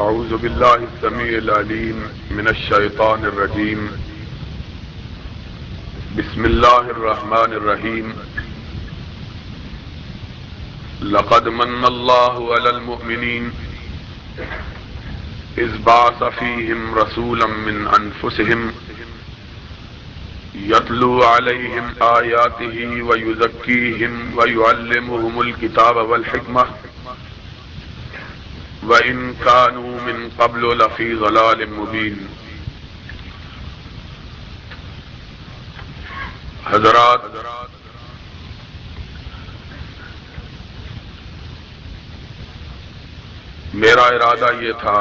اعوذ باللہ السمیع العلیم من الشیطان الرجیم بسم اللہ الرحمن الرحیم لقد من اللہ علی المؤمنین اذ بعث فیہم رسولا من انفسہم یتلو علیہم آیاتہ ویزکیہم ویعلمہم الکتاب والحکمہ وَإِن كَانُوا مِن قَبْلُ لَفِي ضَلَالٍ مُبِينٍ۔ حضرات، میرا ارادہ یہ تھا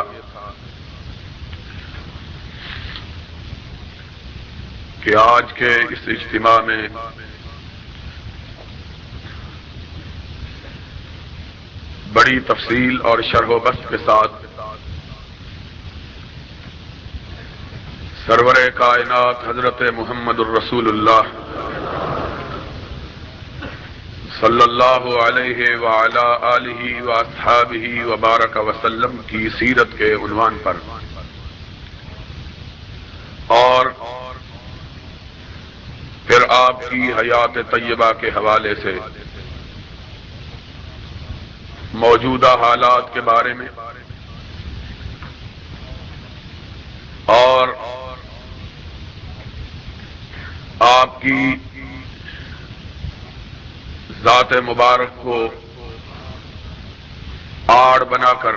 کہ آج کے اس اجتماع میں بڑی تفصیل اور شرح و بسط کے ساتھ سرور کائنات حضرت محمد الرسول اللہ صلی اللہ علیہ وعلی آلہ واصحابہ وبارک وسلم کی سیرت کے عنوان پر اور پھر آپ کی حیات طیبہ کے حوالے سے موجودہ حالات کے بارے میں اور آپ کی ذات مبارک کو آڑ بنا کر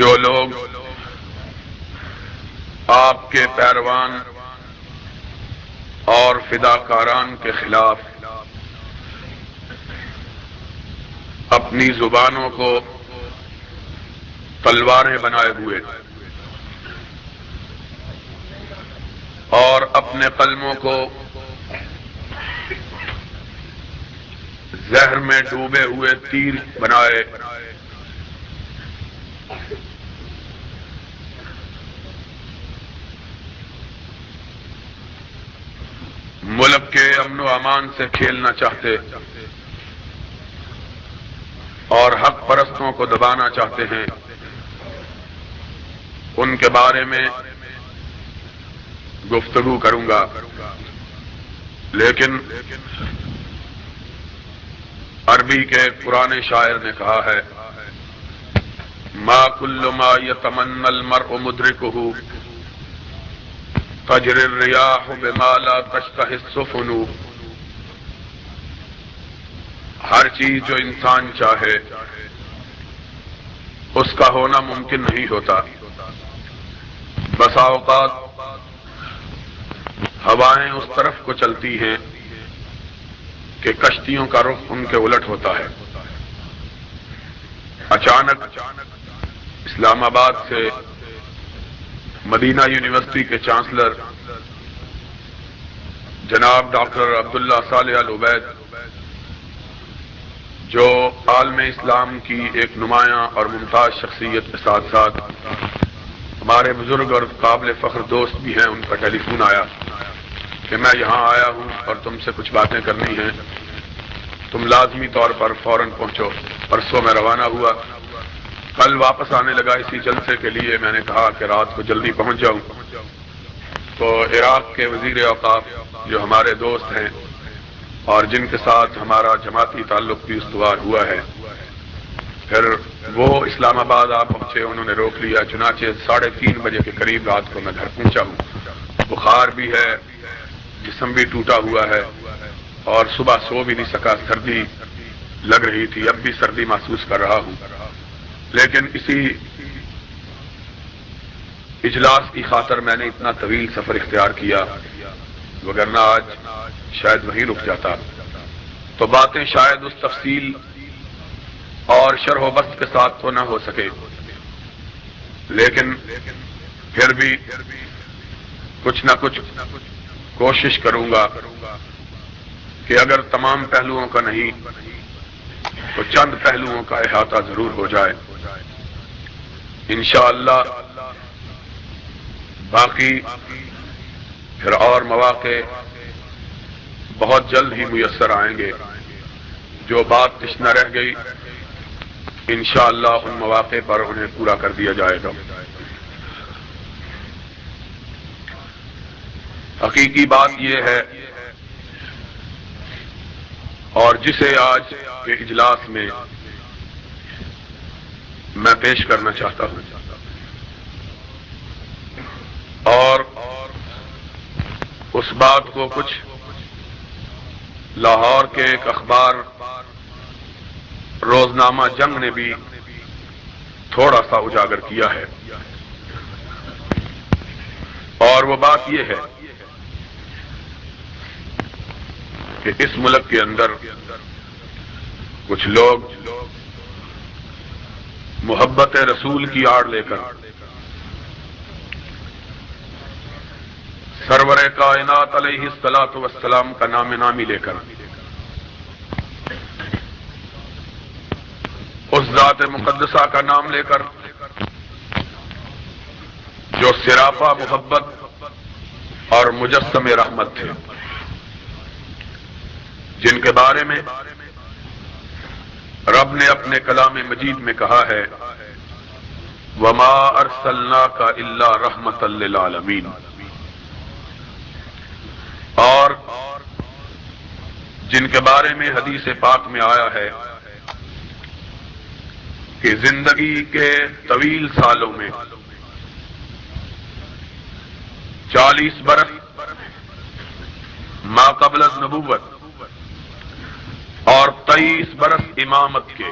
جو لوگ آپ کے پیروان اور فداکاران کے خلاف اپنی زبانوں کو تلواریں بنائے ہوئے اور اپنے قلموں کو زہر میں ڈوبے ہوئے تیر بنائے ملک کے امن و امان سے کھیلنا چاہتے اور حق پرستوں کو دبانا چاہتے ہیں، ان کے بارے میں گفتگو کروں گا، لیکن عربی کے پرانے شاعر نے کہا ہے ما کل ما یتمنى المرء مدرکہ تجری الریاح بما لا تشتہی السفن۔ ہر چیز جو انسان چاہے اس کا ہونا ممکن نہیں ہوتا، بسا اوقات ہوائیں اس طرف کو چلتی ہیں کہ کشتیوں کا رخ ان کے الٹ ہوتا ہے۔ اچانک اسلام آباد سے مدینہ یونیورسٹی کے چانسلر جناب ڈاکٹر عبداللہ صالح العبید، جو عالم اسلام کی ایک نمایاں اور ممتاز شخصیت کے ساتھ ساتھ ہمارے بزرگ اور قابل فخر دوست بھی ہیں، ان کا ٹیلی فون آیا کہ میں یہاں آیا ہوں اور تم سے کچھ باتیں کرنی ہیں، تم لازمی طور پر فوراً پہنچو۔ پرسوں میں روانہ ہوا، کل واپس آنے لگا اسی جلسے کے لیے۔ میں نے کہا کہ رات کو جلدی پہنچ جاؤں، تو عراق کے وزیر اوقاف جو ہمارے دوست ہیں اور جن کے ساتھ ہمارا جماعتی تعلق بھی استوار ہوا ہے، پھر وہ اسلام آباد آ پہنچے، انہوں نے روک لیا، چنانچہ 3:30 بجے کے قریب رات کو میں گھر پہنچا ہوں۔ بخار بھی ہے، جسم بھی ٹوٹا ہوا ہے اور صبح سو بھی نہیں سکا، سردی لگ رہی تھی، اب بھی سردی محسوس کر رہا ہوں، لیکن اسی اجلاس کی خاطر میں نے اتنا طویل سفر اختیار کیا، وگرنہ آج شاید وہیں رک جاتا۔ تو باتیں شاید اس تفصیل اور شرح و بسط کے ساتھ تو نہ ہو سکے، لیکن پھر بھی کچھ نہ کچھ کوشش کروں گا کہ اگر تمام پہلوؤں کا نہیں تو چند پہلوؤں کا احاطہ ضرور ہو جائے انشاءاللہ۔ باقی پھر اور مواقع بہت جلد ہی میسر آئیں گے۔ جو بات تشنہ رہ گئی انشاءاللہ ان مواقع پر انہیں پورا کر دیا جائے گا۔ حقیقی بات یہ ہے، اور جسے آج کے اجلاس میں میں پیش کرنا چاہتا ہوں، اور اس بات کو کچھ لاہور کے ایک اخبار روزنامہ جنگ نے بھی تھوڑا سا اجاگر کیا ہے، اور وہ بات یہ ہے کہ اس ملک کے اندر کچھ لوگ محبت رسول کی آڑ لے کر سرور کائنات علیہ الصلوۃ والسلام کا نام نامی لے کر اس ذات مقدسہ کا نام لے کر جو سراپا محبت اور مجسم رحمت تھے، جن کے بارے میں رب نے اپنے کلام مجید میں کہا ہے وَمَا أَرْسَلْنَاكَ إِلَّا رَحْمَةً لِّلْعَالَمِينَ، اور جن کے بارے میں حدیث پاک میں آیا ہے کہ زندگی کے طویل سالوں میں 40 برس ما قبل النبوت اور 23 برس امامت کے،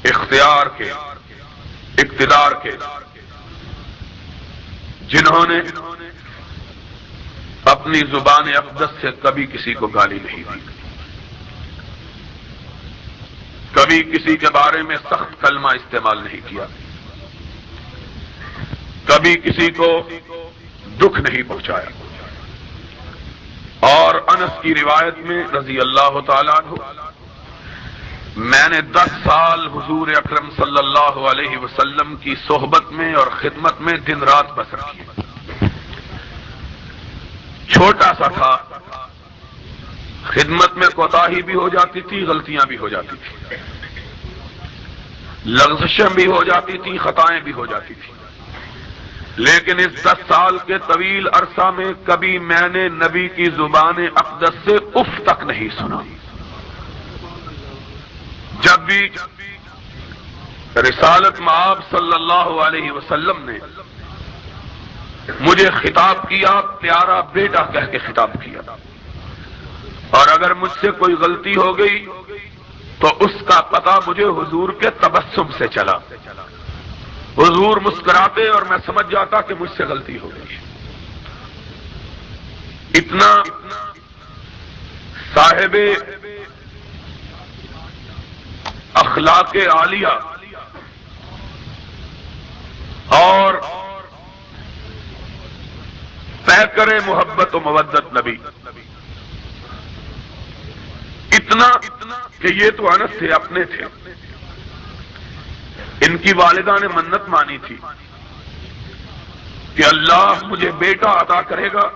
اختیار کے، اقتدار کے، جنہوں نے اپنی زبان اقدس سے کبھی کسی کو گالی نہیں دی، کبھی کسی کے بارے میں سخت کلمہ استعمال نہیں کیا، کبھی کسی کو دکھ نہیں پہنچایا، اور انس کی روایت میں رضی اللہ تعالیٰ عنہ، میں نے 10 سال حضور اکرم صلی اللہ علیہ وسلم کی صحبت میں اور خدمت میں دن رات بسر کی۔ چھوٹا سا تھا، خدمت میں کوتاہی بھی ہو جاتی تھی، غلطیاں بھی ہو جاتی تھی، لغزشیں بھی ہو جاتی تھی، خطائیں بھی ہو جاتی تھی، لیکن اس 10 سال کے طویل عرصہ میں کبھی میں نے نبی کی زبان اقدس سے اف تک نہیں سنا۔ جب بھی رسالت مآب صلی اللہ علیہ وسلم نے مجھے خطاب کیا، پیارا بیٹا کہہ کے خطاب کیا، اور اگر مجھ سے کوئی غلطی ہو گئی تو اس کا پتہ مجھے حضور کے تبسم سے چلا۔ حضور مسکراتے اور میں سمجھ جاتا کہ مجھ سے غلطی ہو گئی۔ اتنا صاحب اخلاق عالیہ اور پیکر محبت و مودت نبی، اتنا کہ یہ تو انس سے اپنے تھے، ان کی والدہ نے منت مانی تھی کہ اللہ مجھے بیٹا عطا کرے گا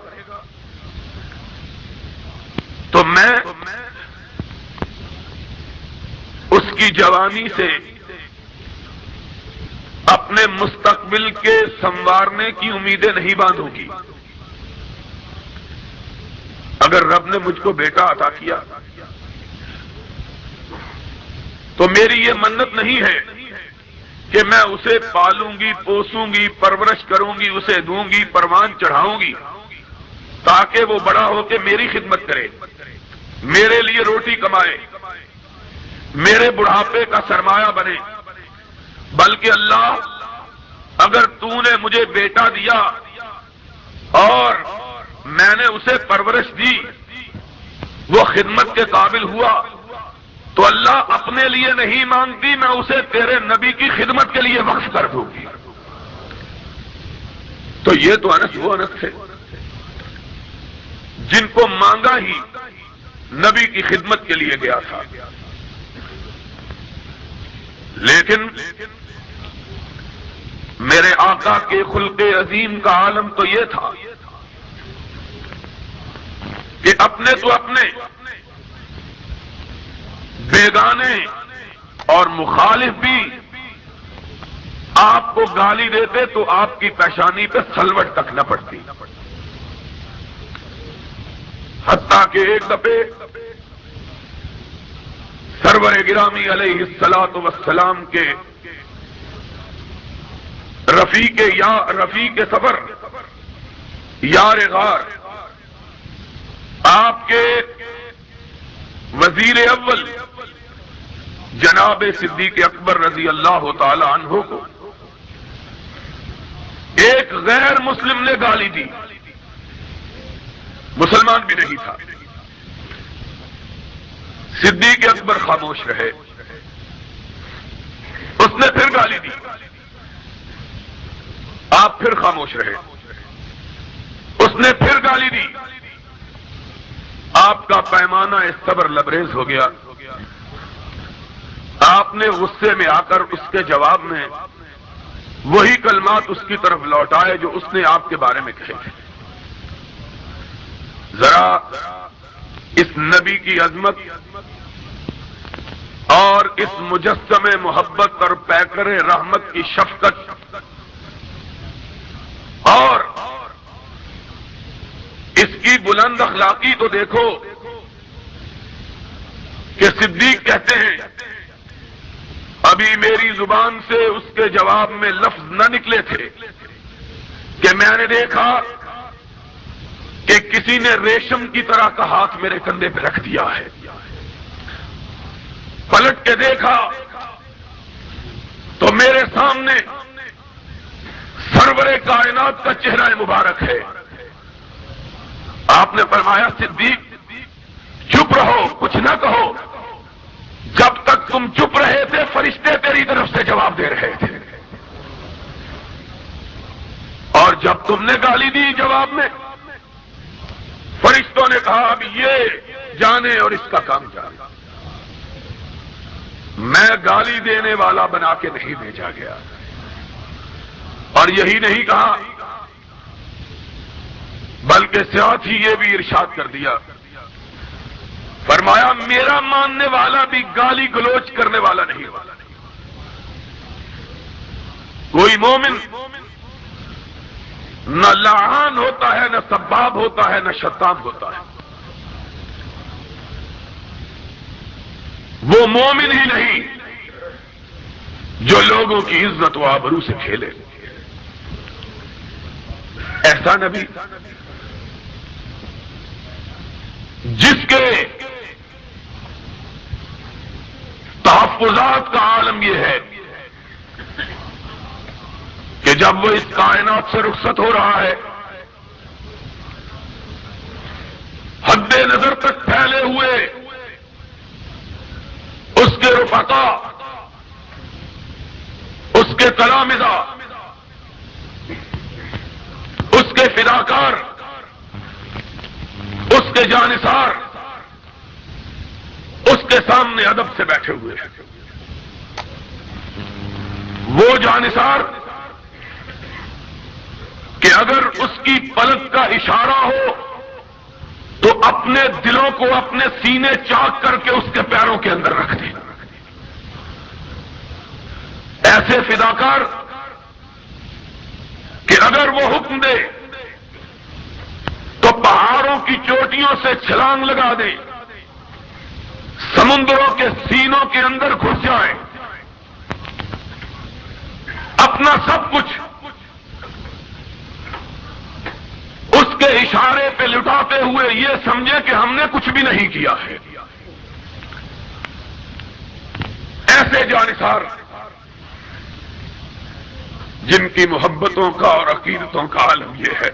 تو میں اس کی جوانی سے اپنے مستقبل کے سنوارنے کی امیدیں نہیں باندھوں گی۔ اگر رب نے مجھ کو بیٹا عطا کیا تو میری یہ منت نہیں ہے کہ میں اسے پالوں گی، پوسوں گی، پرورش کروں گی، اسے دوں گی، پروان چڑھاؤں گی تاکہ وہ بڑا ہو کے میری خدمت کرے، میرے لیے روٹی کمائے، میرے بڑھاپے کا سرمایہ بنے، بلکہ اللہ اگر تو نے مجھے بیٹا دیا اور میں نے اسے پرورش دی، وہ خدمت کے قابل ہوا تو اللہ اپنے لیے نہیں مانگتی، میں اسے تیرے نبی کی خدمت کے لیے وقف کر دوں گی۔ تو یہ تو انس وہ انس تھے جن کو مانگا ہی نبی کی خدمت کے لیے گیا تھا، لیکن میرے آقا کے خلق عظیم کا عالم تو یہ تھا کہ اپنے تو اپنے، بیگانے اور مخالف بھی آپ کو گالی دیتے تو آپ کی پیشانی پہ سلوٹ تک نہ پڑتی، حتیٰ کہ ایک دفعے سرور گرامی علیہ الصلوۃ والسلام کے رفیق سفر یار غار آپ کے وزیر اول جناب صدیق اکبر رضی اللہ تعالی عنہ کو ایک غیر مسلم نے گالی دی، مسلمان بھی نہیں تھا۔ صدیق اکبر خاموش رہے، اس نے پھر گالی دی، آپ پھر خاموش رہے، اس نے پھر گالی دی، آپ کا پیمانہ صبر لبریز ہو گیا۔ آپ نے غصے میں آ کر اس کے جواب میں وہی کلمات اس کی طرف لوٹائے جو اس نے آپ کے بارے میں کہے تھے۔ ذرا اس نبی کی عظمت اور اس مجسم محبت اور پیکر رحمت کی شفقت اور اس کی بلند اخلاقی تو دیکھو کہ صدیق کہتے ہیں ابھی میری زبان سے اس کے جواب میں لفظ نہ نکلے تھے کہ میں نے دیکھا کہ کسی نے ریشم کی طرح کا ہاتھ میرے کندھے پہ رکھ دیا ہے، پلٹ کے دیکھا تو میرے سامنے سرور کائنات کا چہرہ مبارک ہے۔ آپ نے فرمایا صدیق چپ رہو، کچھ نہ کہو، جب تک تم چپ رہے تھے فرشتے تیری طرف سے جواب دے رہے تھے، اور جب تم نے گالی دی جواب میں فرشتوں نے کہا اب یہ جانے اور اس کا کام جانے، میں گالی دینے والا بنا کے نہیں بھیجا گیا۔ اور یہی نہیں کہا بلکہ ساتھ ہی یہ بھی ارشاد کر دیا، فرمایا میرا ماننے والا بھی گالی گلوچ کرنے والا نہیں، کوئی مومن نہ لعان ہوتا ہے، نہ سباب ہوتا ہے، نہ شتام ہوتا ہے، وہ مومن ہی نہیں جو لوگوں کی عزت و آبرو سے کھیلے۔ ایسا نبی جس کے تحفظات کا عالم یہ ہے کہ جب وہ اس کائنات سے رخصت ہو رہا ہے حد نظر تک پھیلے ہوئے اس کے رفقا، اس کے تلامذہ، اس کے فداکار، اس کے جانثار اس کے سامنے ادب سے بیٹھے ہوئے ہیں۔ وہ جانثار کہ اگر اس کی پلک کا اشارہ ہو تو اپنے دلوں کو اپنے سینے چاک کر کے اس کے پیروں کے اندر رکھ دیں۔ ایسے فداکار کہ اگر وہ حکم دے تو پہاڑوں کی چوٹیوں سے چھلانگ لگا دے، سمندروں کے سینوں کے اندر گھس جائے، اپنا سب کچھ اس کے اشارے پہ لٹاتے ہوئے یہ سمجھے کہ ہم نے کچھ بھی نہیں کیا ہے۔ ایسے جانثار جن کی محبتوں کا اور عقیدتوں کا عالم یہ ہے،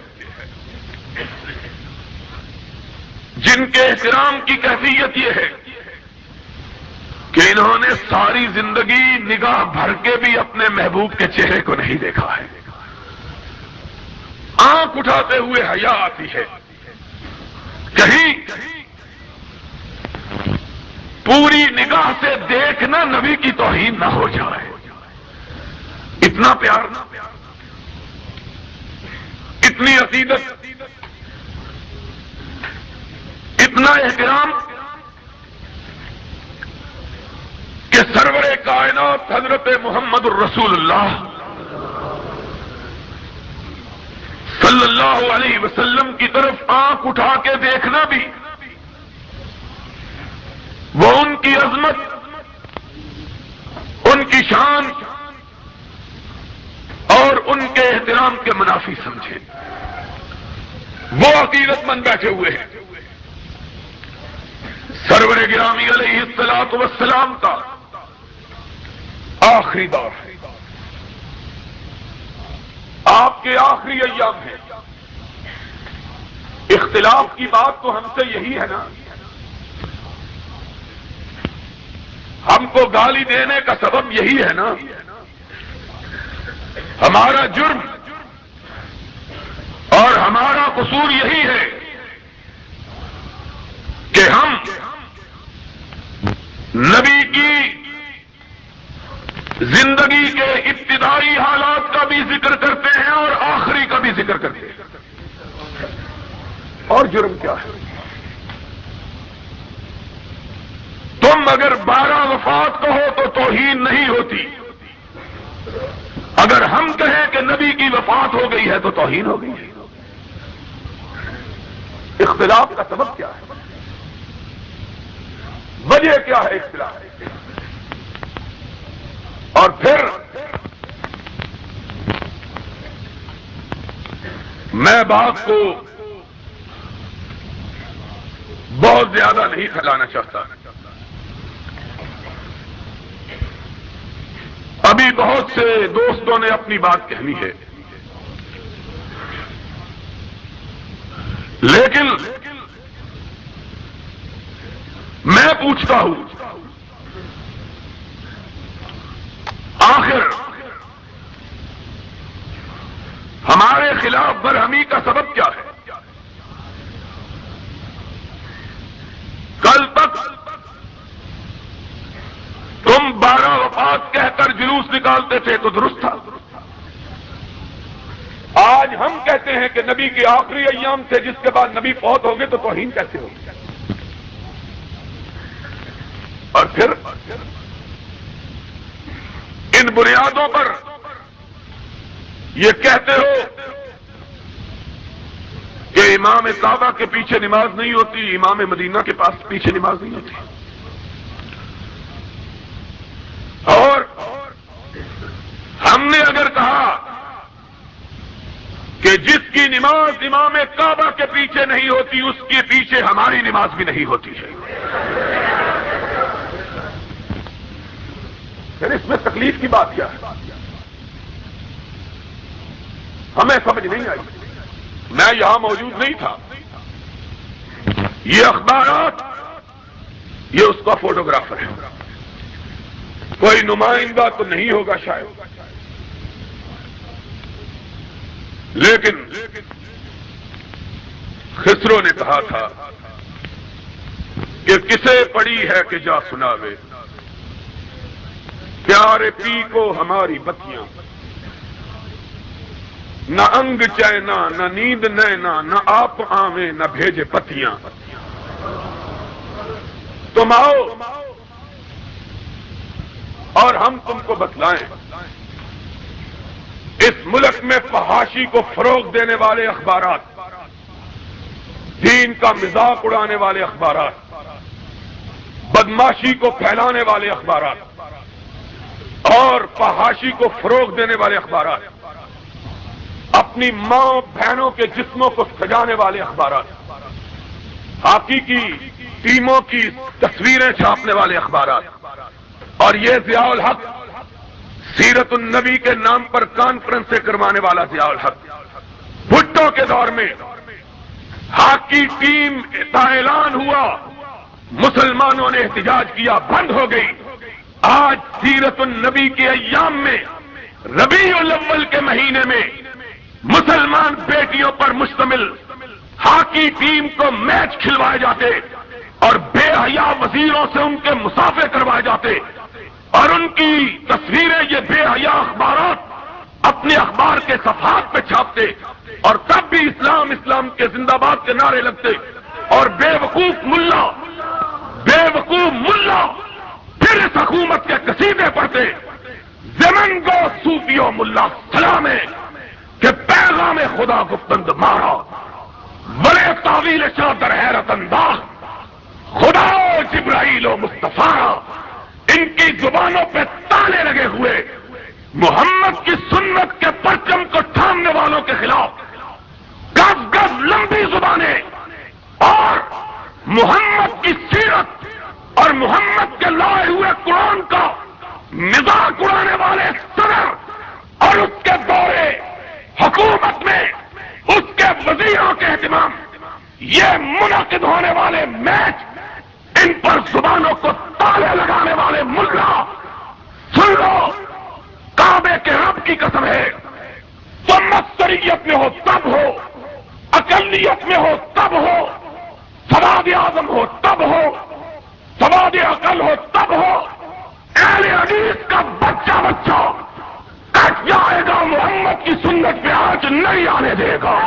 جن کے احترام کی کیفیت یہ ہے کہ انہوں نے ساری زندگی نگاہ بھر کے بھی اپنے محبوب کے چہرے کو نہیں دیکھا ہے، آنکھ اٹھاتے ہوئے حیا آتی ہے، کہیں پوری نگاہ سے دیکھنا نبی کی توہین نہ ہو جائے۔ اتنا پیار، اتنی عقیدت، اتنا احترام کہ سرور کائنات حضرت محمد الرسول اللہ صلی اللہ علیہ وسلم کی طرف آنکھ اٹھا کے دیکھنا بھی وہ ان کی عظمت، ان کی شان اور ان کے احترام کے منافی سمجھے. وہ عقیدت مند بیٹھے ہوئے ہیں. سرور گرامی علیہ الصلوۃ والسلام کا آخری دور ہے، آپ کے آخری ایام ہیں. اختلاف کی بات تو ہم سے یہی ہے نا، ہم کو گالی دینے کا سبب یہی ہے نا. ہمارا جرم اور ہمارا قصور یہی ہے کہ ہم نبی کی زندگی کے ابتدائی حالات کا بھی ذکر کرتے ہیں اور آخری کا بھی ذکر کرتے ہیں. اور جرم کیا ہے؟ تم اگر 12 وفات کہو تو توہین نہیں ہوتی، اگر ہم کہیں کہ نبی کی وفات ہو گئی ہے تو توہین ہو گئی ہے. اختلاف کا سبب کیا ہے؟ وجہ کیا ہے اختلاف؟ اور پھر میں بات کو بہت زیادہ نہیں پھیلانا چاہتا. ابھی بہت سے دوستوں نے اپنی بات کہنی ہے، لیکن میں پوچھتا ہوں آخر ہمارے خلاف برہمی کا سبب کیا ہے؟ کل تک تم 12 وفات کہہ کر جلوس نکالتے تھے تو درست تھا. آج ہم کہتے ہیں کہ نبی کے آخری ایام سے جس کے بعد نبی فوت ہو گئے تو توہین کیسے ہوگی؟ اور پھر ان بنیادوں پر یہ کہتے ہو کہ امام کعبہ کے پیچھے نماز نہیں ہوتی، امام مدینہ کے پاس پیچھے نماز نہیں ہوتی. اور ہم نے اگر کہا کہ جس کی نماز امام کعبہ کے پیچھے نہیں ہوتی اس کے پیچھے ہماری نماز بھی نہیں ہوتی ہے، پھر اس میں تکلیف کی بات کیا ہے؟ ہمیں سمجھ نہیں آئی. میں یہاں موجود نہیں تھا. یہ اخبارات، یہ اس کا فوٹوگرافر ہے، کوئی نمائندہ تو نہیں ہوگا شاید، لیکن خسرو نے کہا تھا کہ کسے پڑی ہے کہ جا سناوے، پیارے پی کو ہماری بتیاں، نہ انگ چینا نہ نیند نینا، نہ آپ آویں نہ بھیجے پتیاں. تم آؤ اور ہم تم کو بتلائیں. اس ملک میں فحاشی کو فروغ دینے والے اخبارات، دین کا مذاق اڑانے والے اخبارات، بدماشی کو پھیلانے والے اخبارات اور فحاشی کو فروغ دینے والے اخبارات، اپنی ماں بہنوں کے جسموں کو سجانے والے اخبارات، ہاکی کی ٹیموں کی تصویریں چھاپنے والے اخبارات، اور یہ ضیاء الحق سیرت النبی کے نام پر کانفرنسیں کروانے والا ضیاء الحق، بھٹو کے دور میں ہاکی ٹیم کا اعلان ہوا، مسلمانوں نے احتجاج کیا، بند ہو گئی. آج سیرت النبی کے ایام میں ربیع الاول کے مہینے میں مسلمان بیٹیوں پر مشتمل ہاکی ٹیم کو میچ کھلوائے جاتے اور بے حیا وزیروں سے ان کے مسافے کروائے جاتے اور ان کی تصویریں یہ بے حیا اخبارات اپنے اخبار کے صفحات پہ چھاپتے اور تب بھی اسلام اسلام کے زندہ باد کے نعرے لگتے اور بے وقوف ملا پھر اس حکومت سنت کے قصیدے پڑھتے، زمن کو صوفیوں ملا سلامے کہ پیغام خدا گفتند مارا، بڑے تعویل شادر حیرت انداز خدا و جبرائیل و مصطفیٰ، ان کی زبانوں پہ تالے لگے ہوئے محمد کی سنت کے پرچم کو تھامنے والوں کے خلاف گز گز لمبی زبانیں، اور محمد کی سیرت اور محمد کے لائے ہوئے قرآن کا مذاق اڑانے والے صدر اور اس کے دورے حکومت میں اس کے وزیروں کے اہتمام، یہ منعقد ہونے والے میچ، ان پر زبانوں کو تالے لگانے والے ملا، سن لو، کعبے کے رب کی قسم ہے، تم اکثریت میں ہو تب ہو، اقلیت میں ہو تب ہو، سواد اعظم ہو تب ہو، سواد عقل ہو تب ہو، اہل حدیث کا بچہ کٹ جائے گا، محمد کی سنت پہ آج نہیں آنے دے گا۔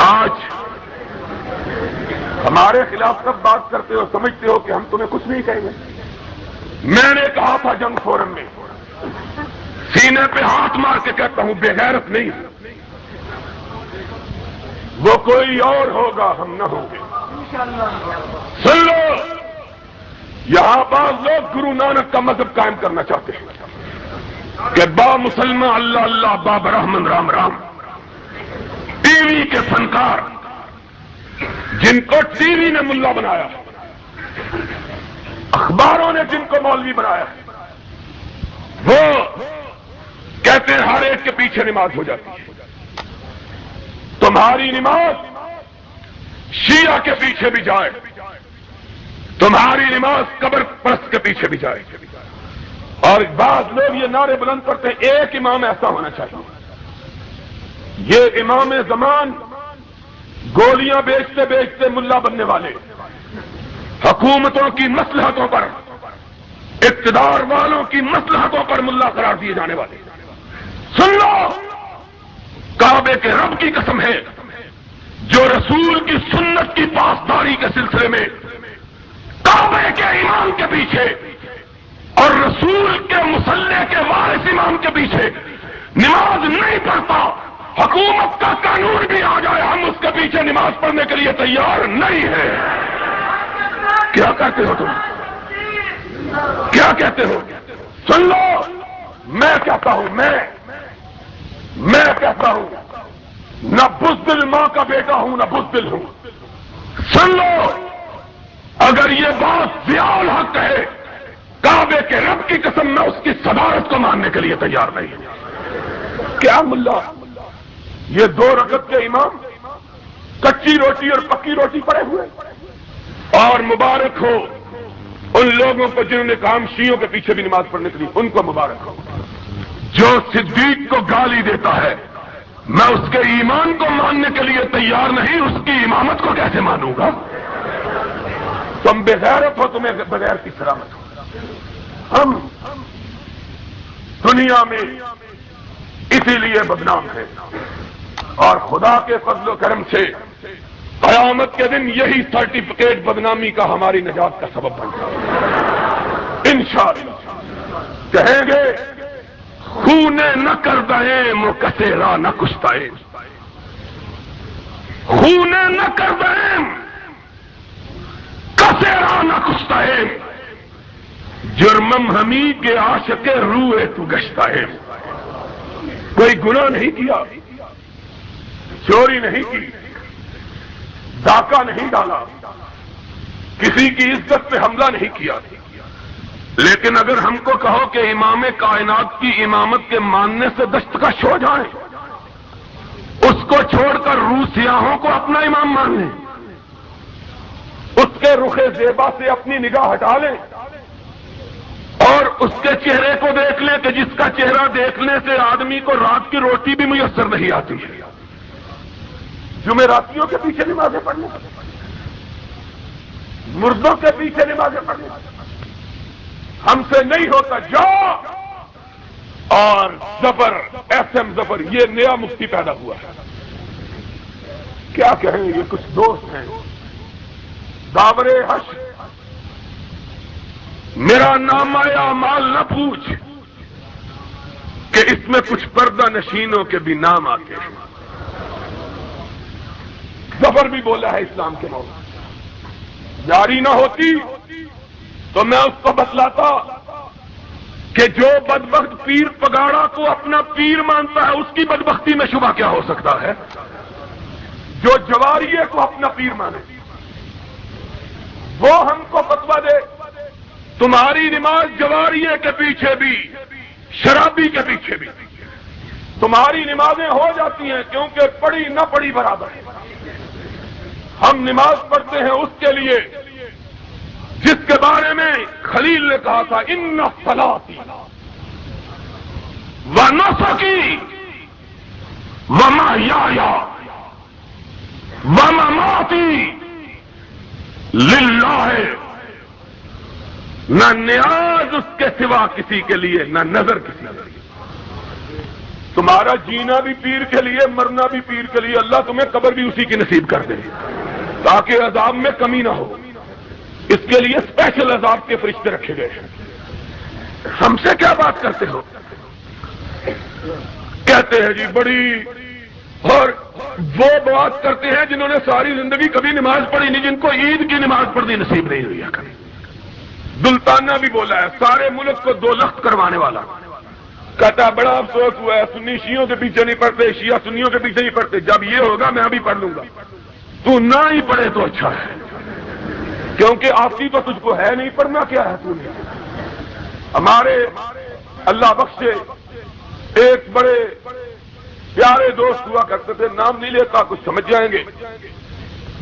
آج ہمارے خلاف سب بات کرتے ہو، سمجھتے ہو کہ ہم تمہیں کچھ نہیں کہیں گے۔ میں نے کہا تھا جنگ فورم میں، سینے پہ ہاتھ مار کے کہتا ہوں، بے غیرت نہیں، وہ کوئی اور ہوگا، ہم نہ ہوں گے۔ سن لو، یہاں بعض لوگ گرو نانک کا مذہب قائم کرنا چاہتے ہیں کہ با مسلمان اللہ اللہ، با برہمن رام رام۔ ٹی وی کے فنکار جن کو ٹی وی نے ملا بنایا، اخباروں نے جن کو مولوی بنایا، وہ کہتے ہیں ہر ایک کے پیچھے نماز ہو جاتی ہے۔ تمہاری نماز شیعہ کے پیچھے بھی جائے، تمہاری نماز قبر پرست کے پیچھے بھی جائے، اور بعض لوگ یہ نعرے بلند کرتے ہیں ایک امام ایسا ہونا چاہیے۔ یہ امام زمان گولیاں بیچتے بیچتے ملا بننے والے، حکومتوں کی مصلحتوں پر، اقتدار والوں کی مصلحتوں پر ملا قرار دیے جانے والے، سن لو، کعبے کے رب کی قسم ہے، جو رسول کی سنت کی پاسداری کے سلسلے میں کعبے کے امام کے پیچھے اور رسول کے مصلی کے وارث امام کے پیچھے نماز نہیں پڑھتا، حکومت کا قانون بھی آ جائے ہم اس کے پیچھے نماز پڑھنے کے لیے تیار نہیں ہے۔ کیا کہتے ہو تم؟ کیا کہتے ہو؟ سن لو، میں کہتا ہوں، میں کہتا ہوں، نہ بزدل ماں کا بیٹا ہوں، نہ بزدل ہوں۔ سن لو، اگر یہ بات ضیاء الحق ہے، کعبے کے رب کی قسم میں اس کی صدارت کو ماننے کے لیے تیار نہیں ہے۔ کیا ملا، یہ 2 رکعت کے امام کچی روٹی اور پکی روٹی پڑے ہوئے، اور مبارک ہو ان لوگوں کو جنہوں نے کام شیعوں کے پیچھے بھی نماز پڑھنے کے لیے، ان کو مبارک ہو۔ جو صدیق کو گالی دیتا ہے، میں اس کے ایمان کو ماننے کے لیے تیار نہیں، اس کی امامت کو کیسے مانوں گا؟ تم بے غیرت ہو، تمہیں بغیر کی سلامت ہو۔ ہم دنیا میں اسی لیے بدنام ہیں، اور خدا کے فضل و کرم سے قیامت کے دن یہی سرٹیفکیٹ بدنامی کا ہماری نجات کا سبب بن جائے انشاءاللہ۔ کہیں گے خونے نہ کر دیں کسیرا نہ کشتائیں، خونے نہ کر دیں کسیرا نہ کشتائیں، جرمم ہمی کے عاشق روئے تو گشتائیں۔ کوئی گناہ نہیں کیا، چوری نہیں کی، ڈاکہ نہیں ڈالا، کسی کی عزت پہ حملہ نہیں کیا، لیکن اگر ہم کو کہو کہ امام کائنات کی امامت کے ماننے سے دستکش ہو جائیں، اس کو چھوڑ کر روسیاہوں کو اپنا امام مان لیں، اس کے رخ زیبا سے اپنی نگاہ ہٹا لیں اور اس کے چہرے کو دیکھ لیں کہ جس کا چہرہ دیکھنے سے آدمی کو رات کی روٹی بھی میسر نہیں آتی ہے، جمعراتیوں کے پیچھے نمازیں پڑھنے، مردوں کے پیچھے نمازیں پڑھنے ہم سے نہیں ہوتا۔ جاؤ اور ظفر ایس ایم ظفر، یہ نیا مفتی پیدا ہوا ہے، کیا کہیں، یہ کچھ دوست ہیں داور حشر، میرا نام آیا مال نہ پوچھ کہ اس میں کچھ پردہ نشینوں کے بھی نام آتے ہیں۔ ظفر بھی بولا ہے اسلام کے موضوع، جاری نہ ہوتی تو میں اس کو بتلاتا کہ جو بدبخت پیر پگاڑا کو اپنا پیر مانتا ہے اس کی بدبختی میں شبہ کیا ہو سکتا ہے، جو جواریے کو اپنا پیر مانے وہ ہم کو فتویٰ دے تمہاری نماز جواریے کے پیچھے بھی شرابی کے پیچھے بھی تمہاری نمازیں ہو جاتی ہیں، کیونکہ پڑھی نہ پڑھی برابر ہے۔ ہم نماز پڑھتے ہیں اس کے لیے جس کے بارے میں خلیل نے کہا تھا ان صلاتی و نسکی و محیای و مماتی للہ، نہ نیاز اس کے سوا کسی کے لیے، نہ نظر کسی کے لیے۔ تمہارا جینا بھی پیر کے لیے، مرنا بھی پیر کے لیے، اللہ تمہیں قبر بھی اسی کی نصیب کر دے تاکہ عذاب میں کمی نہ ہو، اس کے لیے اسپیشل عذاب کے فرشتے رکھے گئے ہیں۔ ہم سے کیا بات کرتے ہو؟ کہتے ہیں جی بڑی، اور وہ بات کرتے ہیں جنہوں نے ساری زندگی کبھی نماز پڑھی نہیں، جن کو عید کی نماز پڑھنی نصیب نہیں ہوئی ہے کبھی۔ دلتانہ بھی بولا ہے، سارے ملک کو دو لخت کروانے والا، کہتا بڑا افسوس ہوا ہے سنی شیعوں کے پیچھے نہیں پڑھتے، شیعہ سنیوں کے پیچھے نہیں پڑھتے، جب یہ ہوگا میں بھی پڑھ لوں گا۔ تو نہ ہی پڑھے تو اچھا ہے، کیونکہ آتی تو تجھ کو ہے نہیں، پڑھنا کیا ہے تو نے۔ ہمارے اللہ بخشے ایک بڑے پیارے دوست ہوا کرتے تھے، نام نہیں لیتا کچھ سمجھ جائیں گے،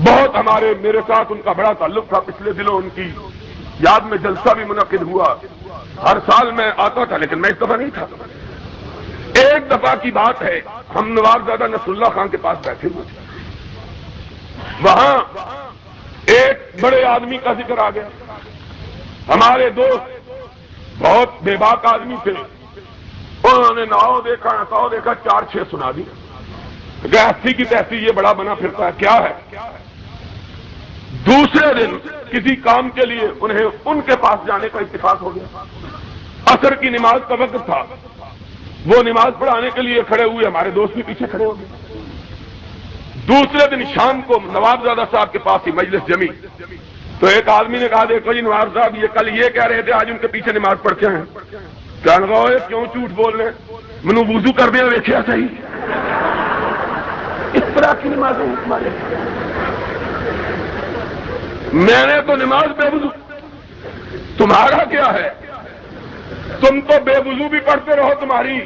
بہت ہمارے میرے ساتھ ان کا بڑا تعلق تھا، پچھلے دنوں ان کی یاد میں جلسہ بھی منعقد ہوا، ہر سال میں آتا تھا لیکن میں اس دفعہ نہیں تھا۔ ایک دفعہ کی بات ہے، ہم نوابزادہ نصر اللہ خان کے پاس بیٹھے ہوئے تھے، وہاں ایک بڑے آدمی کا ذکر آ گیا، ہمارے دوست بہت بے باک آدمی تھے، انہوں نے ناؤ دیکھا نساؤ دیکھا 4-6 سنا دی، ایسی کی تیسی یہ بڑا بنا پھرتا ہے، کیا ہے؟ دوسرے دن کسی کام کے لیے انہیں ان کے پاس جانے کا اتفاق ہو گیا، عصر کی نماز کا وقت تھا، وہ نماز پڑھانے کے لیے کھڑے ہوئے، ہمارے دوست بھی پیچھے کھڑے ہو گئے۔ دوسرے دن شام کو نوابزادہ صاحب کے پاس ہی مجلس جمی، تو ایک آدمی نے کہا دیکھو جی نواب صاحب یہ کل یہ کہہ رہے تھے آج ان کے پیچھے نماز پڑھ کے ہیں، کیا لگاؤ کیوں جھوٹ بول رہے ہیں، منو وضو کر دیا دیکھا صحیح، اس طرح کی نمازیں ہمارے، میں نے تو نماز بے وضو، تمہارا کیا ہے؟ تم تو بے وضو بھی پڑھتے رہو، تمہاری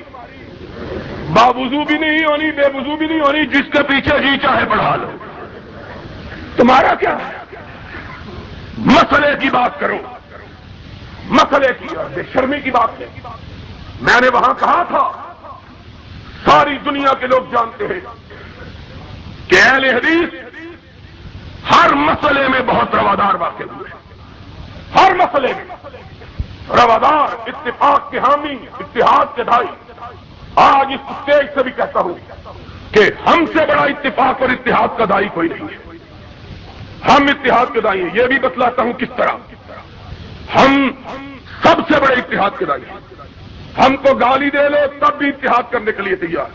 باوضو بھی نہیں ہونی، بے وضو بھی نہیں ہونی، جس کے پیچھے جی چاہے پڑھا لو، تمہارا کیا ہے؟ مسئلے کی بات کرو، مسئلے کی اور بے شرمی کی بات ہے۔ میں نے وہاں کہا تھا ساری دنیا کے لوگ جانتے ہیں کہ اہل حدیث ہر مسئلے میں بہت روادار واقع ہوئے، ہر مسئلے میں روادار، اتفاق کے حامی، اتحاد کے دائی۔ آج اس اسٹیج سے بھی کہتا ہوں کہ ہم سے بڑا اتفاق اور اتحاد کا دائی کوئی نہیں ہے، ہم اتحاد کے دائی ہیں۔ یہ بھی بتلاتا ہوں کس طرح، ہم سب سے بڑے اتحاد کے دائی ہیں۔ ہم کو گالی دے لو تب بھی اتحاد کرنے کے لیے تیار،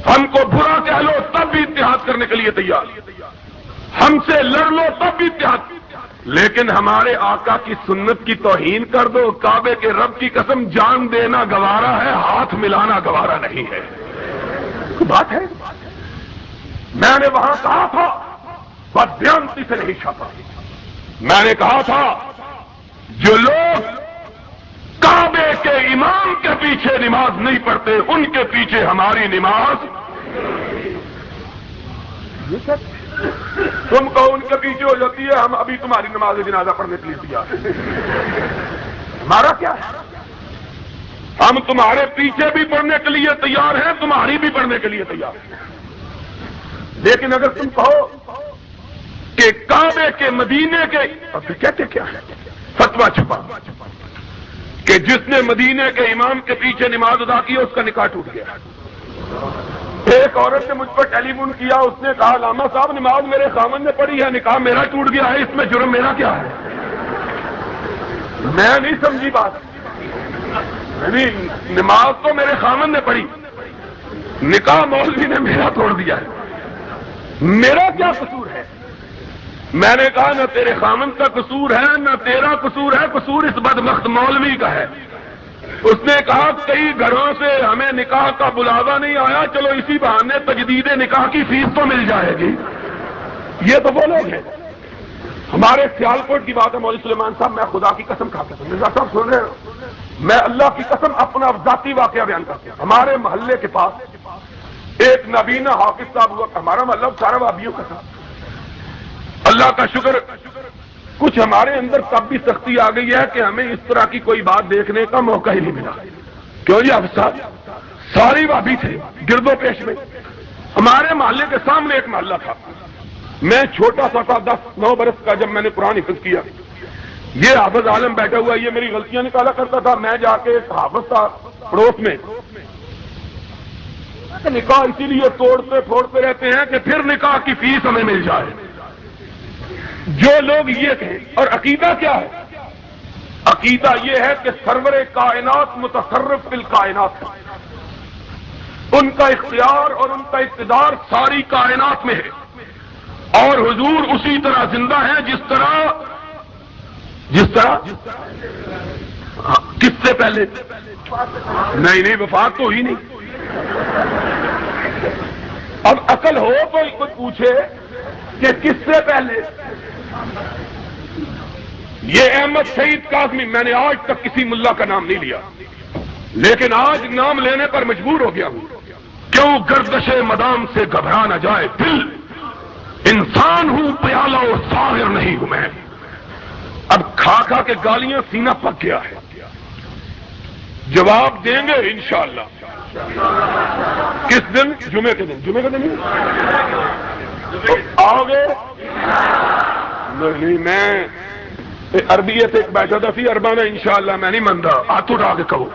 ہم کو برا کہہ لو تب بھی اتحاد کرنے کے لیے تیار، ہم سے لڑ لو تب بھی اتحاد، لیکن ہمارے آقا کی سنت کی توہین کر دو، کعبے کے رب کی قسم جان دینا گوارا ہے، ہاتھ ملانا گوارا نہیں ہے۔ بات ہے، میں نے وہاں کہا تھا، بدیانتی سے نہیں چھاپا، میں نے کہا تھا جو لوگ کعبے کے امام کے پیچھے نماز نہیں پڑھتے ان کے پیچھے ہماری نماز، تم کو ان کے پیچھے ہو جاتی ہے، ہم ابھی تمہاری نماز جنازہ پڑھنے کے لیے تیار ہیں۔ ہمارا کیا ہے؟ ہم تمہارے پیچھے بھی پڑھنے کے لیے تیار ہیں، تمہاری بھی پڑھنے کے لیے تیار ہیں، لیکن اگر تم کہو کہ کعبے کے مدینے کے، اور پھر کہتے کیا ہے؟ فتویٰ چھپا کہ جس نے مدینے کے امام کے پیچھے نماز ادا کی اس کا نکاح ٹوٹ گیا۔ ایک عورت نے مجھ پر ٹیلی فون کیا، اس نے کہا علامہ صاحب نماز میرے خامن نے پڑھی ہے، نکاح میرا ٹوٹ گیا ہے، اس میں جرم میرا کیا ہے؟ میں نہیں سمجھی بات، نماز تو میرے خامن نے پڑھی، نکاح مولوی نے میرا توڑ دیا ہے، میرا کیا قصور ہے؟ میں نے کہا نہ تیرے خامن کا قصور ہے نہ تیرا قصور ہے، قصور اس بدبخت مولوی کا ہے۔ اس نے کہا کئی گھروں سے ہمیں نکاح کا بلاوا نہیں آیا، چلو اسی بہانے تجدید نکاح کی فیس تو مل جائے گی۔ یہ تو وہ لوگ ہیں۔ ہمارے سیالکوٹ کی بات ہے مولوی سلیمان صاحب، میں خدا کی قسم کھا کے مرزا صاحب سن رہے ہو، میں اللہ کی قسم اپنا ذاتی واقعہ بیان کرتا ہوں۔ ہمارے محلے کے پاس ایک نابینا حافظ صاحب ہوا، ہمارا محلہ سارا وابیوں کا تھا۔ اللہ کا شکر کچھ ہمارے اندر تب بھی سختی آ گئی ہے کہ ہمیں اس طرح کی کوئی بات دیکھنے کا موقع ہی نہیں ملا۔ کیوں جی حافظ صاحب ساری وابی تھے گرد و پیش میں۔ ہمارے محلے کے سامنے ایک محلہ تھا، میں چھوٹا سا تھا 10-9 برس کا، جب میں نے قرآن حفظ کیا، یہ حافظ عالم بیٹھا ہوا، یہ میری غلطیاں نکالا کرتا تھا، میں جا کے ایک حافظ تھا پڑوس میں، نکاح اسی لیے توڑتے پھوڑتے رہتے ہیں کہ پھر نکاح کی فیس ہمیں مل جائے۔ جو لوگ یہ کہیں، اور عقیدہ کیا ہے؟ عقیدہ یہ ہے کہ سرور کائنات متصرف فی الکائنات ہے، ان کا اختیار اور ان کا اقتدار ساری کائنات میں ہے، اور حضور اسی طرح زندہ ہے جس طرح کس سے پہلے؟ نہیں وفات تو ہی نہیں۔ اب عقل ہو تو کوئی پوچھے کہ کس سے پہلے؟ یہ احمد سعید کاظمی، میں نے آج تک کسی ملا کا نام نہیں لیا، لیکن آج نام لینے پر مجبور ہو گیا ہوں۔ کیوں گردش مدام سے گھبرا نہ جائے دل، انسان ہوں پیالہ و ساغر نہیں ہوں میں۔ اب کھا کھا کے گالیاں سینہ پک گیا ہے، جواب دیں گے انشاءاللہ۔ کس دن؟ جمعے کے دن۔ جمعے کے دن آؤ گے؟ نہیں، میں عربیت ایک بیٹھا تھا فی اربانہ انشاءاللہ، میں نہیں منتا، ہاتھ اٹھا کے کہو۔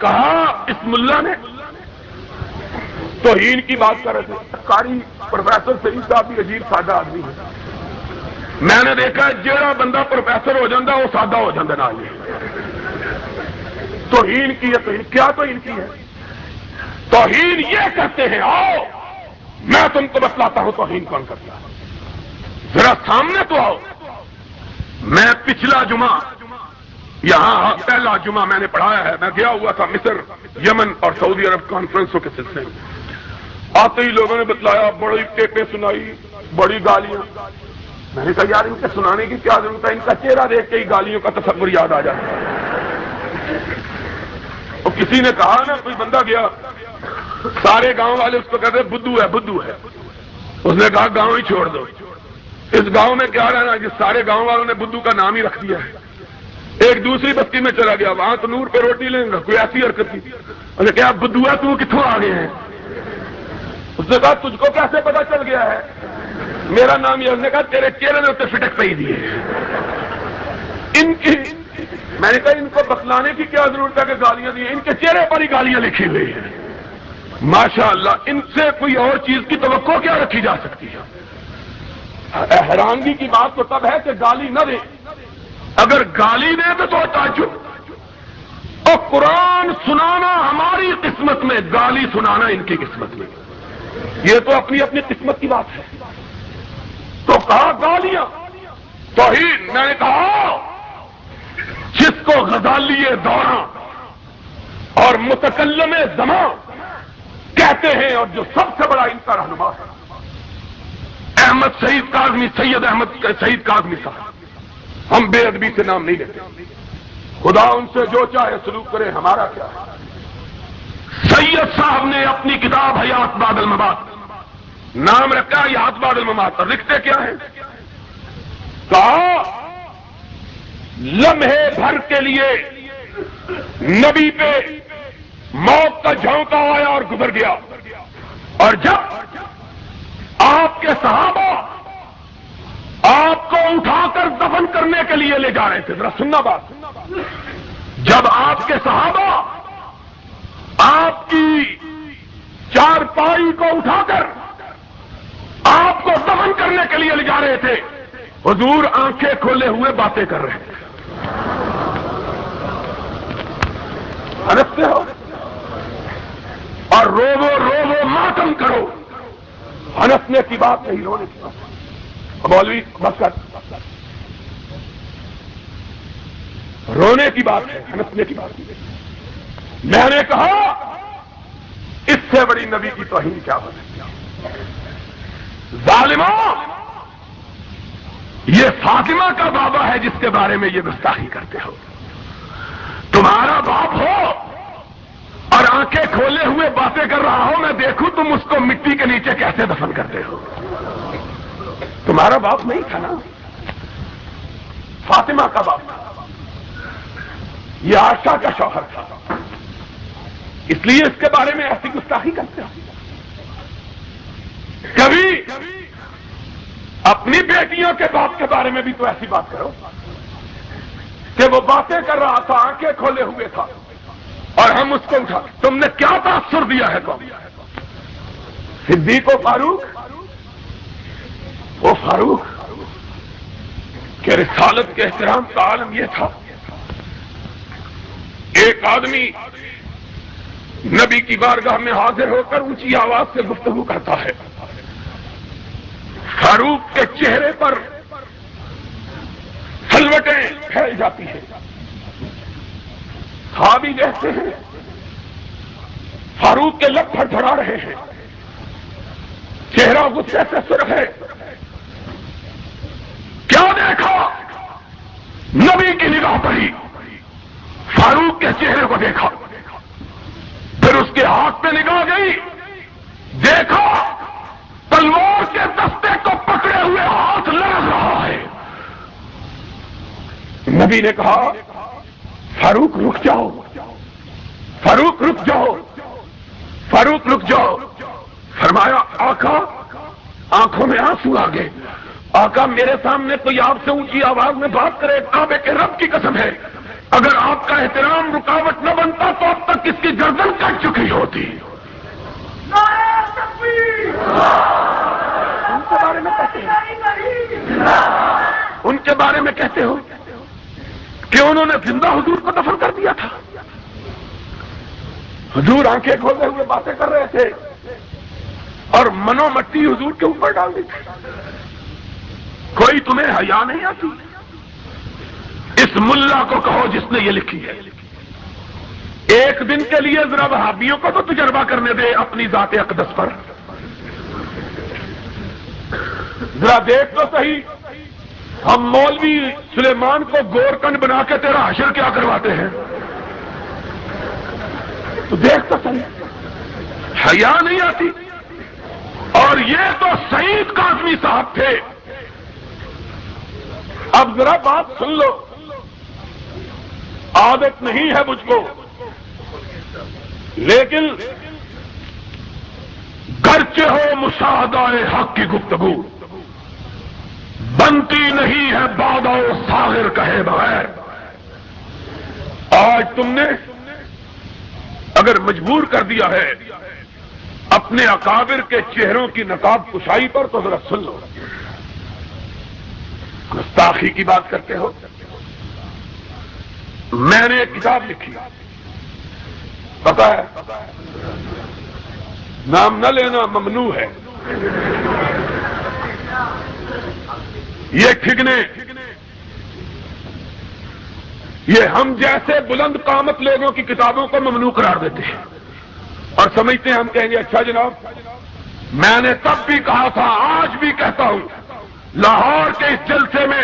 کہا اس ملا نے توہین کی بات کر رہے تھے، قاری پروفیسر سعید صاحب بھی عجیب سادہ آدمی ہے، میں نے دیکھا جہاں بندہ پروفیسر ہو جاتا وہ سادہ ہو جاتا نہ۔ توہین کی ہے، توہین کیا توہین کی ہے؟ توہین یہ کہتے ہیں، آؤ میں تم کو بتلاتا ہوں توہین کون کرتا ہے، ذرا سامنے تو آؤ۔ میں پچھلا جمعہ یہاں پہلا جمعہ میں نے پڑھایا ہے، میں گیا ہوا تھا مصر، یمن اور سعودی عرب کانفرنسوں کے سلسلے میں، آتے ہی لوگوں نے بتلایا، بڑی ٹیپیں سنائی، بڑی گالیاں۔ میں نے کہا یار ان کے سنانے کی کیا ضرورت ہے، ان کا چہرہ دیکھ کے ہی گالیوں کا تصور یاد آ جاتا ہے۔ اور کسی نے کہا نا، کوئی بندہ گیا، سارے گاؤں والے اس کو کہتے بدھو ہے بدھو ہے، اس نے کہا گاؤں ہی چھوڑ دو، اس گاؤں میں کیا رہنا جس سارے گاؤں والوں نے بدھو کا نام ہی رکھ دیا ہے۔ ایک دوسری بستی میں چلا گیا، وہاں تنور پہ روٹی لیں گا، کوئی ایسی حرکت کی، اس نے کہا بدھو ہے تو کتوں آ گئے ہیں؟ اس نے کہا تجھ کو کیسے پتا چل گیا ہے میرا نام یہ؟ اس نے کہا تیرے چہرے میں فٹک پہ ہی دیے۔ ان کی میں نے کہا ان کو بتلانے کی کیا ضرورت ہے کہ گالیاں دی، ان کے چہرے پر ہی گالیاں لکھی ہوئی ہیں۔ ماشاءاللہ ان سے کوئی اور چیز کی توقع کیا رکھی جا سکتی ہے؟ حیرانگی کی بات تو تب ہے کہ گالی نہ دے، اگر گالی دے تو تعجب، اور قرآن سنانا ہماری قسمت میں، گالی سنانا ان کی قسمت میں، یہ تو اپنی اپنی قسمت کی بات ہے۔ تو کہا گالیاں توہین، میں نے کہا جس کو غزالی دوراں اور متکلم زمان کہتے ہیں، اور جو سب سے بڑا ان کا رہنما ہے احمد سعید کاظمی، سید احمد سعید کاظمی صاحب، ہم بے ادبی سے نام نہیں لیتے، خدا ان سے جو چاہے سلوک کرے، ہمارا کیا ہے؟ سید صاحب نے اپنی کتاب حیات بعد الممات نام رکھا ہے حیات بعد الممات، اور لکھتے کیا ہے؟ کہا لمحے بھر کے لیے نبی پہ موت کا جھونکا آیا اور گزر گیا، اور جب آپ کے صحابہ آپ کو اٹھا کر دفن کرنے کے لیے لے جا رہے تھے، ذرا سننا بات، جب آپ کے صحابہ آپ کی چارپائی کو اٹھا کر آپ کو دفن کرنے کے لیے لے جا رہے تھے، حضور آنکھیں کھولے ہوئے باتیں کر رہے تھے۔ ہنستے ہو اور رو ماتم کرو، ہنسنے کی بات نہیں، رونے کی بات۔ مولوی بس کر، رونے کی بات ہے، ہنسنے کی بات نہیں۔ میں نے کہا اس سے بڑی نبی کی توہین کیا ہو سکتی ہے؟ ظالموں، یہ فاطمہ کا بابا ہے جس کے بارے میں یہ گستاخی کرتے ہو۔ تمہارا باپ ہو اور آنکھیں کھولے ہوئے باتیں کر رہا ہو، میں دیکھوں تم اس کو مٹی کے نیچے کیسے دفن کرتے ہو۔ تمہارا باپ نہیں تھا نا، فاطمہ کا باپ تھا، یہ عائشہ کا شوہر تھا، اس لیے اس کے بارے میں ایسی گستاخی کرتے ہو۔ کبھی اپنی بیٹیوں کے باپ کے بارے میں بھی تو ایسی بات کرو کہ وہ باتیں کر رہا تھا، آنکھیں کھولے ہوئے تھا، اور ہم اس کو اٹھا۔ تم نے کیا تاثر دیا ہے قوم؟ صدیق و فاروق، وہ فاروق کہ رسالت کے احترام کا عالم یہ تھا، ایک آدمی نبی کی بارگاہ میں حاضر ہو کر اونچی آواز سے گفتگو کرتا ہے، فاروق کے چہرے پر سلوٹیں پھیل جاتی ہیں، صحابی کہتے ہیں فاروق کے لب پھڑپھڑا رہے ہیں، چہرہ غصے سے سرخ ہے۔ کیا دیکھا؟ نبی کی نگاہ پڑی، فاروق کے چہرے کو دیکھا، پھر اس کے ہاتھ پہ نگاہ گئی، دیکھا تلوار کے دستے کو پکڑے ہوئے ہاتھ لڑک رہا ہے۔ نبی نے کہا فاروق رک جاؤ، فاروق رک جاؤ، فاروق رک جاؤ۔ فرمایا آقا، آنکھوں میں آنسو آ گئے، آقا میرے سامنے کوئی آپ سے اونچی آواز میں بات کرے، کعبے کے رب کی قسم ہے اگر آپ کا احترام رکاوٹ نہ بنتا تو اب تک اس کی گردن کٹ چکی ہوتی۔ ان کے بارے میں کہتے ہو، ان کے بارے میں کہتے ہو کہ انہوں نے زندہ حضور کو دفن کر دیا تھا۔ حضور آنکھیں کھولے ہوئے باتیں کر رہے تھے اور منو مٹی حضور کے اوپر ڈال دی تھی۔ کوئی تمہیں حیا نہیں آتی؟ اس ملا کو کہو جس نے یہ لکھی ہے، ایک دن کے لیے ذرا وہابیوں کو تو تجربہ کرنے دے اپنی ذات اقدس پر، ذرا دیکھ تو صحیح، ہم مولوی سلیمان کو گورکن بنا کے تیرا حشر کیا کرواتے ہیں، تو دیکھ تو صحیح، حیا نہیں آتی۔ اور یہ تو سعید کاظمی صاحب تھے۔ اب ذرا بات سن لو، عادت نہیں ہے مجھ کو، لیکن گرچہ ہو مشاہدہ حق کی گفتگو بنتی نہیں ہے بادہ و ساغر کہے بغیر۔ آج تم نے اگر مجبور کر دیا ہے اپنے اکابر کے چہروں کی نقاب کشائی پر تو ذرا سن لو، گستاخی کی بات کرتے ہو۔ میں نے ایک کتاب لکھی، پتہ ہے نام نہ لینا ممنوع ہے، یہ ٹھگنے، یہ ہم جیسے بلند قامت لوگوں کی کتابوں کو ممنوع قرار دیتے ہیں اور سمجھتے ہیں ہم کہیں گے اچھا جناب، میں نے تب بھی کہا تھا، آج بھی کہتا ہوں، لاہور کے اس جلسے میں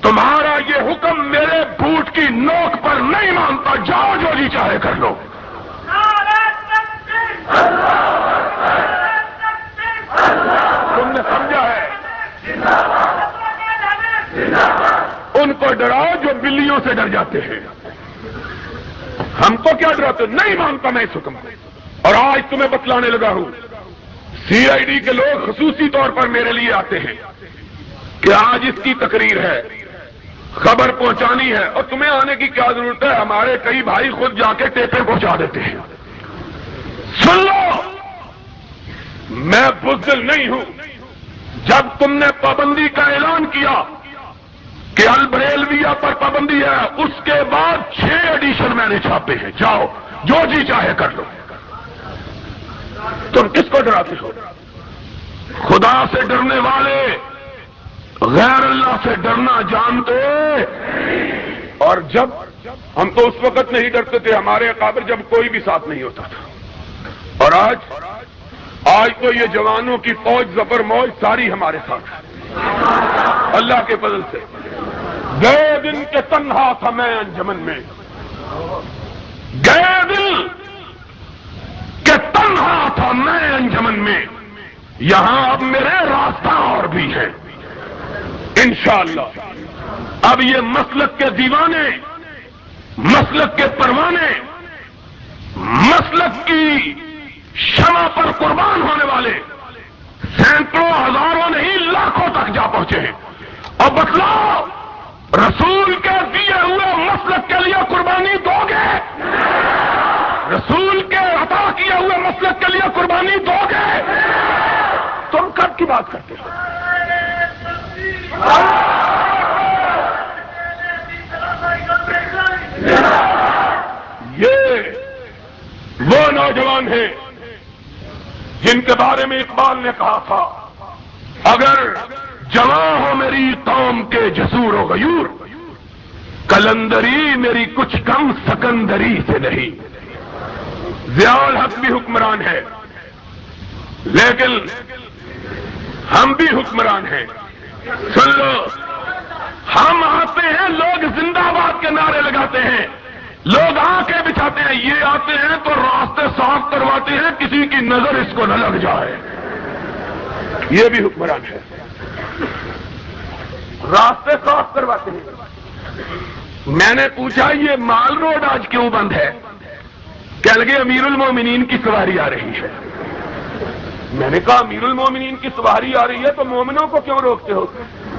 تمہارا یہ حکم میرے بوٹ کی نوک پر نہیں مانتا، جاؤ جو جی چاہے کر لو۔ تم نے سمجھا ہے؟ ان کو ڈراؤ جو بلیوں سے ڈر جاتے ہیں، ہم کو کیا ڈراتے؟ نہیں مانتا میں اس حکم کو۔ اور آج تمہیں بتلانے لگا ہوں، سی آئی ڈی کے لوگ خصوصی طور پر میرے لیے آتے ہیں کہ آج اس کی تقریر ہے، خبر پہنچانی ہے، اور تمہیں آنے کی کیا ضرورت ہے؟ ہمارے کئی بھائی خود جا کے ٹیپیں پہنچا دیتے ہیں۔ سن لو، میں بزدل نہیں ہوں۔ جب تم نے پابندی کا اعلان کیا کہ البریلویہ پر پابندی ہے، اس کے بعد 6 ایڈیشن میں نے چھاپے ہیں، جاؤ جو جی چاہے کر لو۔ تم کس کو ڈراتے ہو؟ خدا سے ڈرنے والے غیر اللہ سے ڈرنا جانتے۔ اور جب ہم تو اس وقت نہیں ڈرتے تھے، ہمارے اکابر جب کوئی بھی ساتھ نہیں ہوتا تھا، اور آج تو یہ جوانوں کی فوج ظفر موج ساری ہمارے ساتھ ہے اللہ کے فضل سے۔ گئے دن کے تنہا تھا میں انجمن میں، گئے دل کہ تنہا تھا میں انجمن میں، یہاں اب میرے راستہ اور بھی ہیں انشاءاللہ۔ اب یہ مسلک کے دیوانے، مسلک کے پروانے، مسلک کی شمع پر قربان ہونے والے سینکڑوں ہزاروں نہیں لاکھوں تک جا پہنچے ہیں۔ اور بتلاؤ، رسول کے دیے ہوئے مسلک کے لیے قربانی دو گے؟ رسول کے عطا کیے ہوئے مسلک کے لیے قربانی دو گے؟ تم کب کی بات کرتے ہو؟ یہ وہ نوجوان ہیں جن کے بارے میں اقبال نے کہا تھا، اگر جواں ہو میری قوم کے جسور و غیور، کلندری میری کچھ کم سکندری سے نہیں۔ ضیاء الحق بھی حکمران ہے، لیکن ہم بھی حکمران ہیں۔ سن لو، ہم آتے ہیں، لوگ زندہ باد کے نعرے لگاتے ہیں، لوگ آنکھیں بچھاتے ہیں، یہ آتے ہیں تو راستے صاف کرواتے ہیں، کسی کی نظر اس کو نہ لگ جائے۔ یہ بھی حکمران ہے، راستے صاف کرواتے ہیں۔ میں نے پوچھا یہ مال روڈ آج کیوں بند ہے؟ کہنے لگے امیر المومنین کی سواری آ رہی ہے۔ میں نے کہا امیر المومنین کی سواری آ رہی ہے تو مومنوں کو کیوں روکتے ہو؟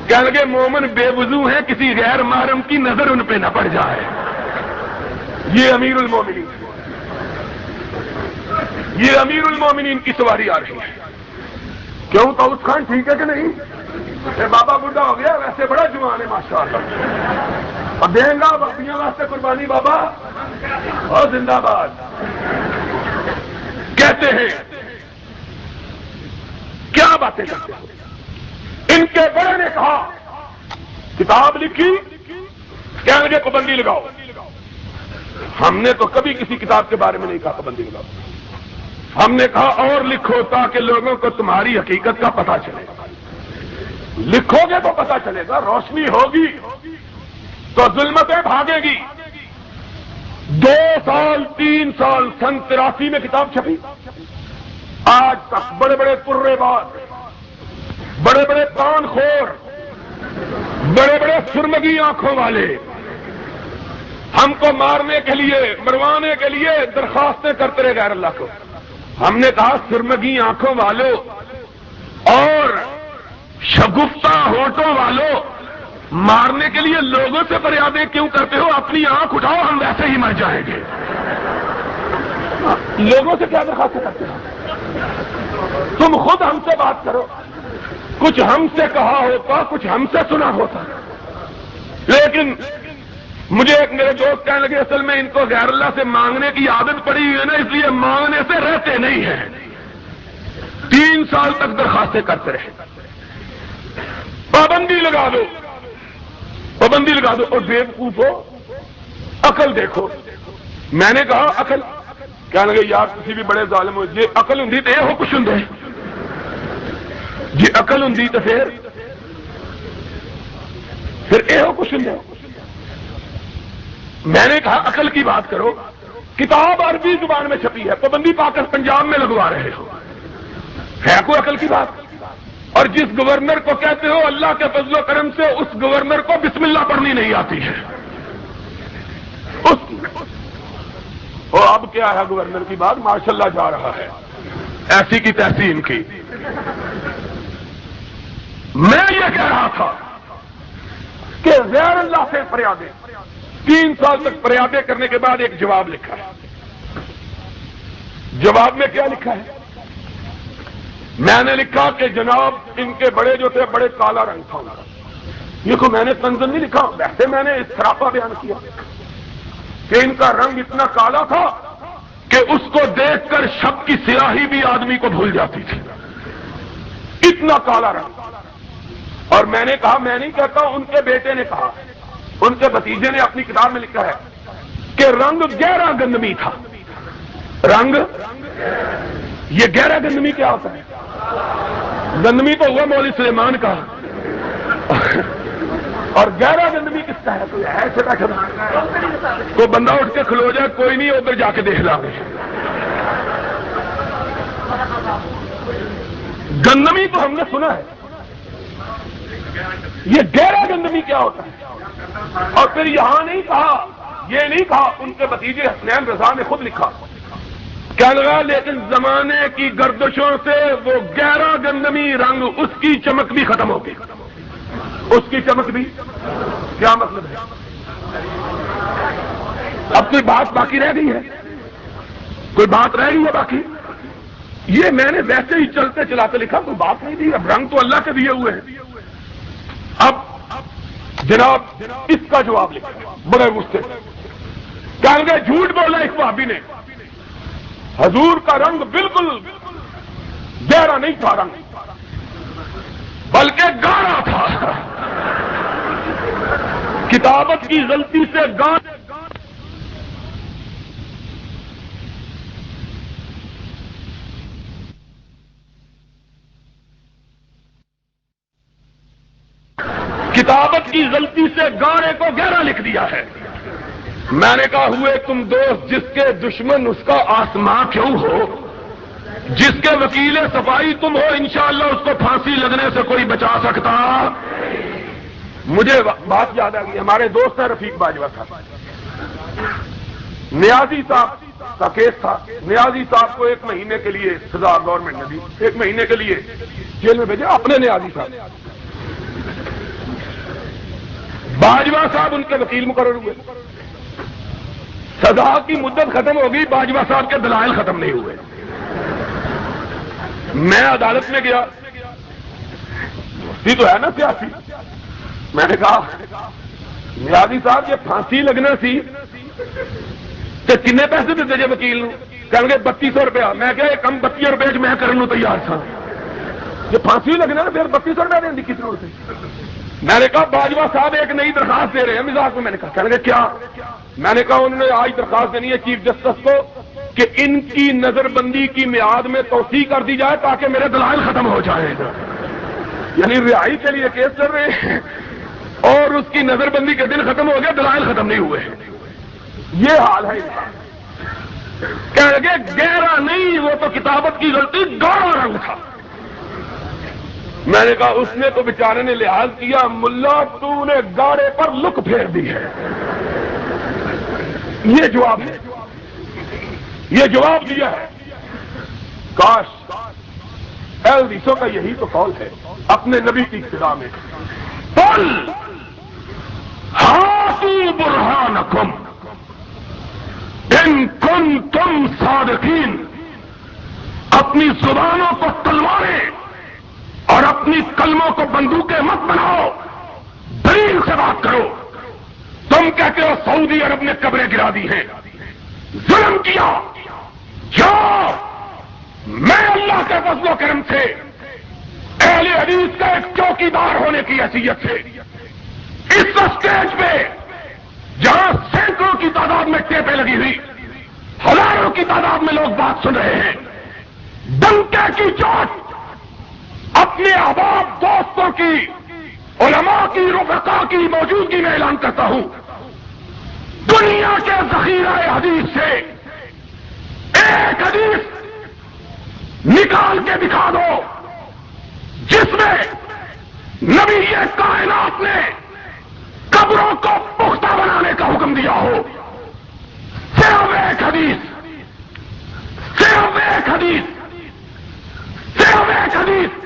کہنے لگے مومن بے وضو ہیں، کسی غیر محرم کی نظر ان پہ نہ پڑ جائے۔ یہ امیر المومنین، یہ امیر المومنین کی سواری آ رہی ہے۔ کیوں طاؤس خان ٹھیک ہے کہ نہیں؟ بابا بڈھا ہو گیا، ویسے بڑا جوان ہے ماشاءاللہ، اور دیں گا اپنی واسطے قربانی بابا، اور زندہ باد۔ کہتے ہیں کیا باتیں کرتے ہیں؟ ان کے بڑے نے کہا کتاب لکھی، کہنے لگے پابندی لگاؤ۔ ہم نے تو کبھی کسی کتاب کے بارے میں نہیں کہا پابندی لگاؤ، ہم نے کہا اور لکھو تاکہ لوگوں کو تمہاری حقیقت کا پتہ چلے۔ لکھو گے تو پتہ چلے گا، روشنی ہوگی تو ظلمتیں بھاگے گی۔ 2 سال 3 سال سن 83 میں کتاب چھپی، آج تک بڑے بڑے پرے باز، بڑے بڑے کان خور، بڑے بڑے سرمگی آنکھوں والے ہم کو مارنے کے لیے، مروانے کے لیے درخواستیں کرتے رہے غیر اللہ کو۔ ہم نے کہا سرمگی آنکھوں والوں اور شگفتہ ہونٹوں والوں، مارنے کے لیے لوگوں سے فریادیں کیوں کرتے ہو؟ اپنی آنکھ اٹھاؤ، ہم ویسے ہی مر جائیں گے۔ لوگوں سے کیا درخواستیں کرتے ہو؟ تم خود ہم سے بات کرو، کچھ ہم سے کہا ہوتا، کچھ ہم سے سنا ہوتا۔ لیکن مجھے ایک میرے دوست کہنے لگے اصل میں ان کو غیر اللہ سے مانگنے کی عادت پڑی ہوئی ہے نا، اس لیے مانگنے سے رہتے نہیں ہیں۔ 3 سال تک درخواستیں کرتے رہے، پابندی لگا دو، پابندی لگا دو، اور بیوقوفو عقل دیکھو۔ میں نے کہا عقل؟ کہنے لگے یار کسی بھی بڑے ظالم ہو، جی عقل ہوں تو یہ ہو کچھ ہوں، جی عقل ہوں تو پھر پھر یہ کچھ نہیں. میں نے کہا عقل کی بات کرو. کتاب عربی زبان میں چھپی ہے, پابندی پاکستان پنجاب میں لگوا رہے ہو, ہے کوئی عقل کی بات؟ اور جس گورنر کو کہتے ہو اللہ کے فضل و کرم سے اس گورنر کو بسم اللہ پڑھنی نہیں آتی ہے. اب کیا ہے گورنر کی بات, ماشاءاللہ جا رہا ہے ایسی کی تیسی ان کی. میں یہ کہہ رہا تھا کہ غیر اللہ سے فریادیں, 3 سال تک فریادیں کرنے کے بعد ایک جواب لکھا ہے. جواب میں کیا لکھا ہے؟ میں نے لکھا کہ جناب ان کے بڑے جو تھے بڑے کالا رنگ تھا ان کا. دیکھو میں نے تنزل نہیں لکھا, ویسے میں نے اس خرافہ بیان کیا کہ ان کا رنگ اتنا کالا تھا کہ اس کو دیکھ کر شب کی سیاہی بھی آدمی کو بھول جاتی تھی, اتنا کالا رنگ. اور میں نے کہا, میں نہیں کہتا, ان کے بیٹے نے کہا, ان کے بھتیجے نے اپنی کتاب میں لکھا ہے کہ رنگ گہرا گندمی تھا. رنگ, یہ گہرا گندمی کیا ہوتا ہے؟ گندمی تو ہوا مولوی سلیمان کا, اور گہرا گندمی کس کا ہے؟ کوئی ایسے بیٹھا کوئی بندہ اٹھ کے کھلو جائے, کوئی نہیں, ادھر جا کے دیکھ لا گے. گندمی تو ہم نے سنا ہے, یہ گہرا گندمی کیا ہوتا ہے؟ اور پھر یہاں نہیں کہا, یہ نہیں کہا, ان کے بھتیجے حسنین رضا نے خود لکھا کیا لگا, لیکن زمانے کی گردشوں سے وہ گہرا گندمی رنگ, اس کی چمک بھی ختم ہو گئی. اس کی چمک بھی, کیا مطلب ہے؟ اب کوئی بات باقی رہ گئی ہے؟ کوئی بات رہ گئی ہے باقی؟ یہ میں نے ویسے ہی چلتے چلاتے لکھا, کوئی بات نہیں دی. اب رنگ تو اللہ کے دیے ہوئے ہیں. اب جناب اس کا جواب لکھا بڑے غصے, کہیں گے جھوٹ بولا اس وہابی نے, حضور کا رنگ بالکل گہرا نہیں تھا رنگ, بلکہ گاڑا تھا. کتابت کی غلطی سے گاڑا. کتابت کی غلطی سے گاڑے کو گہرا لکھ دیا ہے. میں نے کہا ہوئے تم دوست, جس کے دشمن اس کا آسماں کیوں ہو, جس کے وکیل صفائی تم ہو, انشاءاللہ اس کو پھانسی لگنے سے کوئی بچا سکتا. مجھے بات یاد آ گئی, ہمارے دوست ہیں رفیق باجوہ صاحب, نیازی صاحب کا کیس تھا. نیازی صاحب کو 1 مہینے کے لیے سزا گورنمنٹ نے دی, 1 مہینے کے لیے جیل میں بھیجے اپنے نیازی صاحب. باجوہ صاحب ان کے وکیل مقرر ہوئے, سزا کی مدت ختم ہو گئی, باجوہ صاحب کے دلائل ختم نہیں ہوئے. میں عدالت میں گیا, مفتی تو ہے نا سیاسی. میں نے کہا نیازی صاحب یہ پھانسی لگنا سی تو کنے پیسے دیتے جے وکیل نو؟ کہیں گے 3200 روپیہ. میں کہا کم 32 روپے میں کرنے تیار تھا. یہ پھانسی لگنا نا, پھر 3200 روپیہ دیں کس طرح سے؟ میں نے کہا باجوہ صاحب ایک نئی درخواست دے رہے ہیں مزاج میں. میں نے کہا کہیں گے کیا؟ میں نے کہا انہوں نے آج درخواست دینی ہے چیف جسٹس کو کہ ان کی نظر بندی کی میعاد میں توسیع کر دی جائے تاکہ میرے دلائل ختم ہو جائیں. یعنی رہائی کے لیے کیس چل رہے ہیں اور اس کی نظر بندی کے دن ختم ہو گیا, دلائل ختم نہیں ہوئے. یہ حال ہے. کہیں گے گہرا نہیں, وہ تو کتابت کی غلطی, گاڑا رنگ تھا. میں نے کہا اس نے تو بیچارے نے لحاظ کیا, ملا تو نے گاڑے پر لک پھیر دی ہے. یہ جواب ہے, یہ جواب دیا ہے. کاش اہل حدیثوں کا یہی تو قول ہے اپنے نبی کی ابتدا میں, قل ہاتوا برہانکم ان کنتم صادقین. اپنی زبانوں کو تلواریں اور اپنی کلموں کو بندوقیں مت بناؤ, دلیل سے بات کرو. تم کہتے ہو سعودی عرب نے قبریں گرا دی ہیں, ظلم کیا. جاؤ, میں اللہ کے فضل و کرم سے اہل حدیث کا ایک چوکیدار ہونے کی حیثیت سے اس اسٹیج پہ جہاں سینکڑوں کی تعداد میں ٹیپیں لگی ہوئی, ہزاروں کی تعداد میں لوگ بات سن رہے ہیں, ڈنکے کی چوٹ اپنے احباب دوستوں کی علماء کی رفقا کی موجودگی میں اعلان کرتا ہوں، دنیا کے ذخیرہ حدیث سے ایک حدیث نکال کے دکھا دو جس میں نبی یہ کائنات نے قبروں کو پختہ بنانے کا حکم دیا ہو۔ صرف ایک حدیث، صرف ایک حدیث، صرف ایک حدیث۔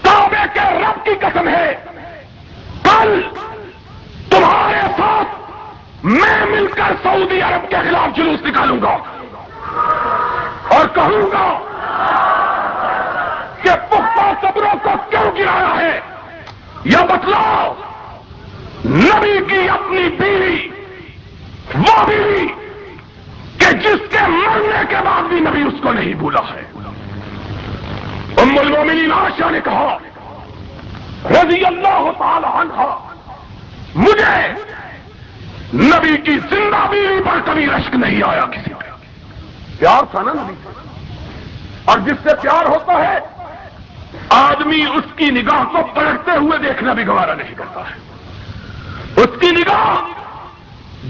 کعبے کے رب کی قسم ہے، کل تمہارے ساتھ میں مل کر سعودی عرب کے خلاف جلوس نکالوں گا اور کہوں گا کہ پختہ قبروں کو کیوں گرایا ہے، یا بتلاؤ نبی کی اپنی بیوی، وہ بیوی کہ جس کے مرنے کے بعد بھی نبی اس کو نہیں بھولا ہے۔ ام المومنین عائشہ نے کہا رضی اللہ تعالی عنہ، مجھے نبی کی زندہ بیوی پر کبھی رشک نہیں آیا، کسی کا پیار تھا نا نبی سے، اور جس سے پیار ہوتا ہے آدمی اس کی نگاہ کو پلٹتے ہوئے دیکھنا بھی گوارا نہیں کرتا ہے، اس کی نگاہ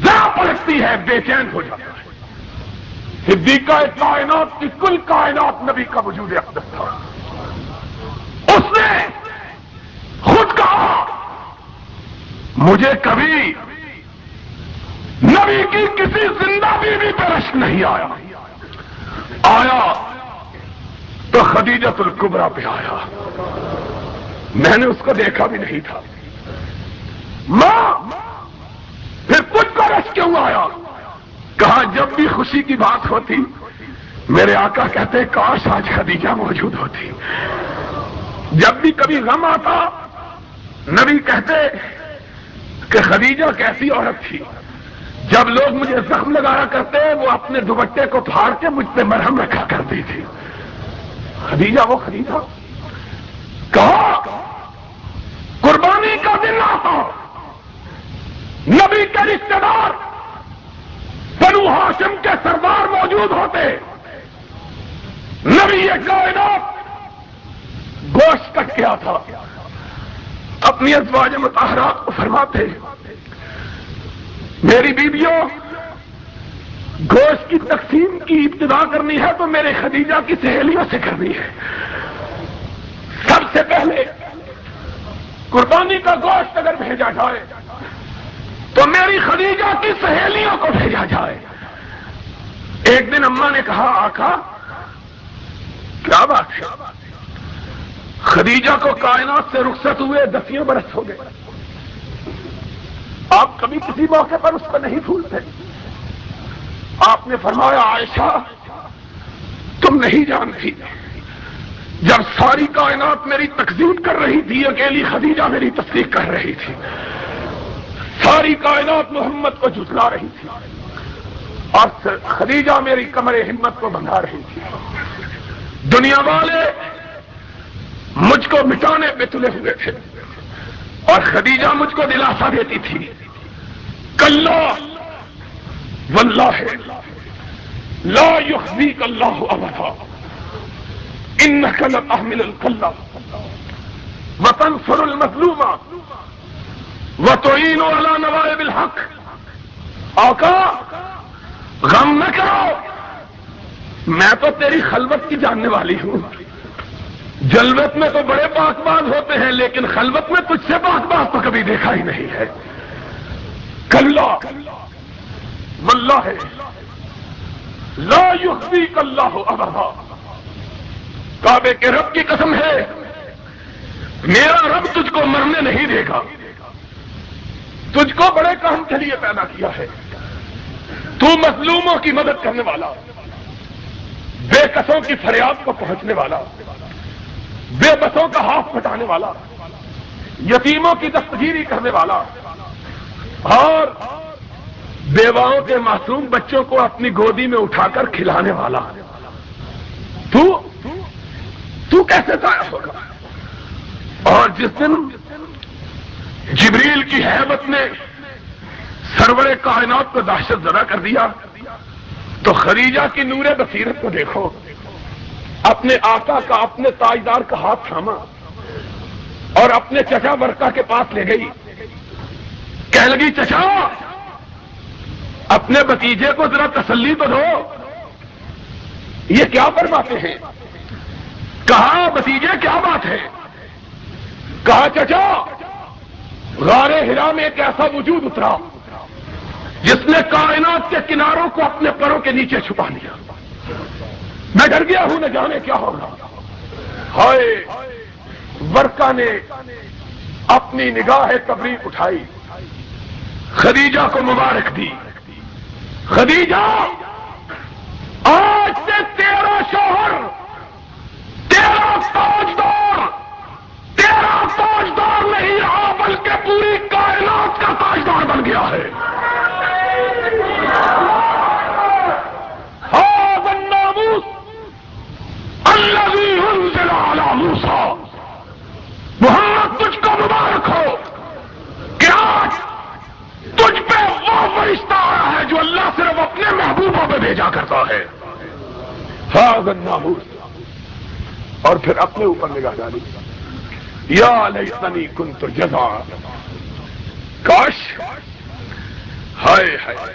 ذرا پلٹتی ہے بے چین ہو جاتا ہے۔ صدیقہ کائنات کی کل کائنات نبی کا وجود اقدس تھا، اس نے خود کہا مجھے کبھی نبی کی کسی زندہ بیوی پہ رشک نہیں آیا، آیا تو خدیجۃ الکبریٰ پہ آیا، میں نے اس کو دیکھا بھی نہیں تھا۔ ماں پھر کچھ کو رشک کیوں آیا؟ کہا جب بھی خوشی کی بات ہوتی میرے آقا کہتے کاش آج خدیجہ موجود ہوتی، جب بھی کبھی غم آتا نبی کہتے کہ خدیجہ کیسی عورت تھی، جب لوگ مجھے زخم لگایا کرتے وہ اپنے دوپٹے کو پھاڑ کے مجھ پہ مرہم رکھا کرتی تھی، خدیجہ وہ خدیجہ۔ کہا قربانی کا دن آتا نبی کے رشتے دار بنو ہاشم کے سردار موجود ہوتے، نبی یہ کائنات گوشت کٹ گیا تھا، اپنی ازواج مطہرات کو فرماتے میری بیویوں گوشت کی تقسیم کی ابتدا کرنی ہے تو میرے خدیجہ کی سہیلیوں سے کرنی ہے، سب سے پہلے قربانی کا گوشت اگر بھیجا جائے تو میری خدیجہ کی سہیلیوں کو بھیجا جائے۔ ایک دن اماں نے کہا آقا کیا بات ہے، خدیجہ کو کائنات سے رخصت ہوئے 10 برس ہو گئے، آپ کبھی کسی موقع پر اس کو نہیں بھولتے؟ آپ نے فرمایا عائشہ تم نہیں جانتی، جب ساری کائنات میری تکذیب کر رہی تھی اکیلی خدیجہ میری تصدیق کر رہی تھی، ساری کائنات محمد کو جھٹلا رہی تھی اور خدیجہ میری کمر ہمت کو بندھا رہی تھی، دنیا والے مجھ کو مٹانے پہ تلے ہوئے تھے اور خدیجہ مجھ کو دلاسا دیتی تھی کلا واللہ لا یخزیک اللہ ابدا انک لتحمل الکلا وتنصر المظلوم وتعین علی نوائب الحق۔ آقا غم نہ کرو، میں تو تیری خلوت کی جاننے والی ہوں، جلوت میں تو بڑے پاک باز ہوتے ہیں لیکن خلوت میں تجھ سے پاک باز تو کبھی دیکھا ہی نہیں ہے۔ کلا واللہ لا یخزیک اللہ ابدا، کعبے کے رب کی قسم ہے میرا رب تجھ کو مرنے نہیں دے گا، تجھ کو بڑے کام کے لیے پیدا کیا ہے، تو مظلوموں کی مدد کرنے والا، بے کسوں کی فریاد کو پہنچنے والا، بے بسوں کا ہاتھ پھٹانے والا، یتیموں کی دستگیری کرنے والا اور بیواؤں کے معصوم بچوں کو اپنی گودی میں اٹھا کر کھلانے والا، تو کیسے ضائع ہوگا؟ اور جس دن جبریل کی ہیبت نے سرور کائنات کو دہشت زدہ کر دیا تو خدیجہ کی نور بصیرت کو دیکھو، اپنے آقا کا اپنے تاجدار کا ہاتھ تھاما اور اپنے چچا ورقہ کے پاس لے گئی. کہنے لگی چچا اپنے بھتیجے کو ذرا تسلی تو دو, یہ کیا فرماتے ہیں؟ کہا بھتیجے کیا بات ہے؟ کہا چچا غار ہرا میں ایک ایسا وجود اترا جس نے کائنات کے کناروں کو اپنے پروں کے نیچے چھپا لیا. میں ڈر گیا ہوں نہ جانے کیا ہوگا. ہائے ورقہ نے اپنی نگاہ تبریک اٹھائی, خدیجہ کو مبارک دی. خدیجہ آج سے تیرا شوہر تیرا تاجدار نہیں رہا بلکہ پوری کائنات کا تاجدار بن گیا ہے. هذا الناموس الذي انزل على موسى. محمد تجھ کو مبارک ہو کہ آج تجھ پہ وہ فرشتہ آیا ہے جو اللہ صرف اپنے محبوبوں پہ بھیجا کرتا ہے. هذا الناموس. اور پھر اپنے اوپر نگاہ ڈالی. یا لیتنی کنت جزا. کاش, ہائے ہائے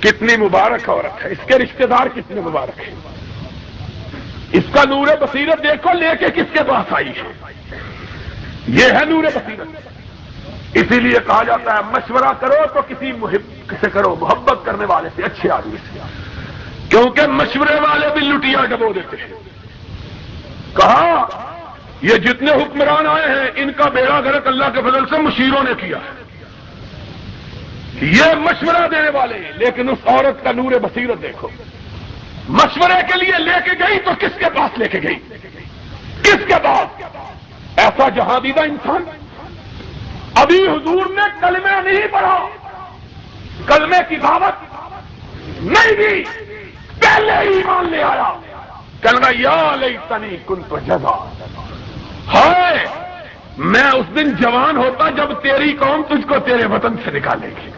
کتنی مبارک عورت ہے, اس کے رشتہ دار کتنے مبارک ہیں. اس کا نور بصیرت دیکھو لے کے کس کے پاس آئی ہے. یہ ہے نور بصیرت. اسی لیے کہا جاتا ہے مشورہ کرو تو کسی محب سے کرو, محبت کرنے والے سے, اچھے آدمی سے, کیونکہ مشورے والے بھی لٹیاں ڈبو دیتے ہیں. کہا یہ جتنے حکمران آئے ہیں ان کا بیڑا غرق اللہ کے فضل سے مشیروں نے کیا ہے. یہ مشورہ دینے والے ہیں, لیکن اس عورت کا نور بصیرت دیکھو. مشورے کے لیے لے کے گئی تو کس کے پاس لے کے گئی؟ کس کے پاس؟ ایسا جہاں دیدہ انسان. ابھی حضور نے کلمہ نہیں پڑھا, کلمے کی دعوت نہیں دی, پہلے ہی ایمان لے آیا. کہنا یا لیتنی کنت جزا. ہائے میں اس دن جوان ہوتا جب تیری قوم تجھ کو تیرے وطن سے نکالے گی,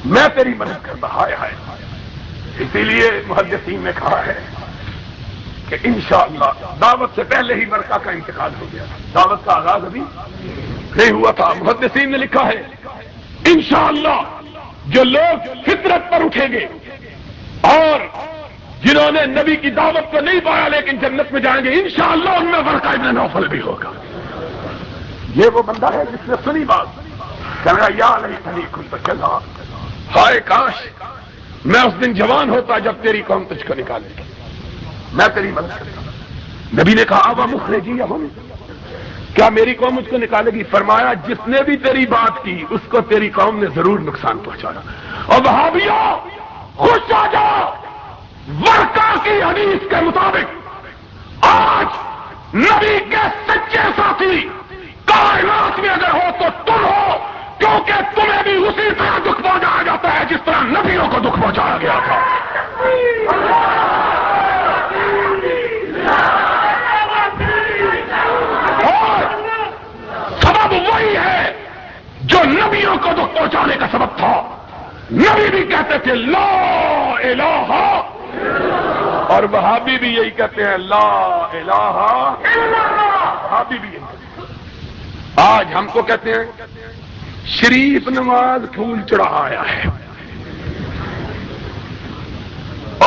میں تیری مدد کرتا. ہائے ہائے. اسی لیے محدثین نے کہا ہے کہ انشاءاللہ دعوت سے پہلے ہی ورقہ کا انتقال ہو گیا, دعوت کا آغاز ابھی نہیں ہوا تھا. محدثین نے لکھا ہے انشاءاللہ جو لوگ فطرت پر اٹھیں گے اور جنہوں نے نبی کی دعوت کو نہیں پایا لیکن جنت میں جائیں گے, انشاءاللہ ان میں ورقہ ابن نوفل بھی ہوگا. یہ وہ بندہ ہے جس نے سنی بات, کہا یا لیتنی کنت جزا. ہائے کاش میں اس دن جوان ہوتا جب تیری قوم تجھ کو نکالے گی, میں تیری مدد کرتا. نبی نے کہا اب مخرجیہم, کیا میری قوم مجھ کو نکالے گی؟ فرمایا جس نے بھی تیری بات کی اس کو تیری قوم نے ضرور نقصان پہنچانا. اور وہابیوں خوش آ جاؤ, ورقہ کی حدیث کے مطابق آج نبی کے سچے ساتھی کائنات میں اگر ہو تو تم ہو, کیونکہ تمہیں بھی اسی طرح دکھ پہنچایا جاتا ہے جس طرح نبیوں کو دکھ پہنچایا گیا تھا. اور سبب وہی ہے جو نبیوں کو دکھ پہنچانے کا سبب تھا. نبی بھی کہتے تھے لا الہ, اور وہابی بھی یہی کہتے ہیں لا الہ الا اللہ. وہابی بھی یہی کہتے ہیں. آج ہم کو کہتے ہیں شریف نواز پھول چڑھا آیا ہے,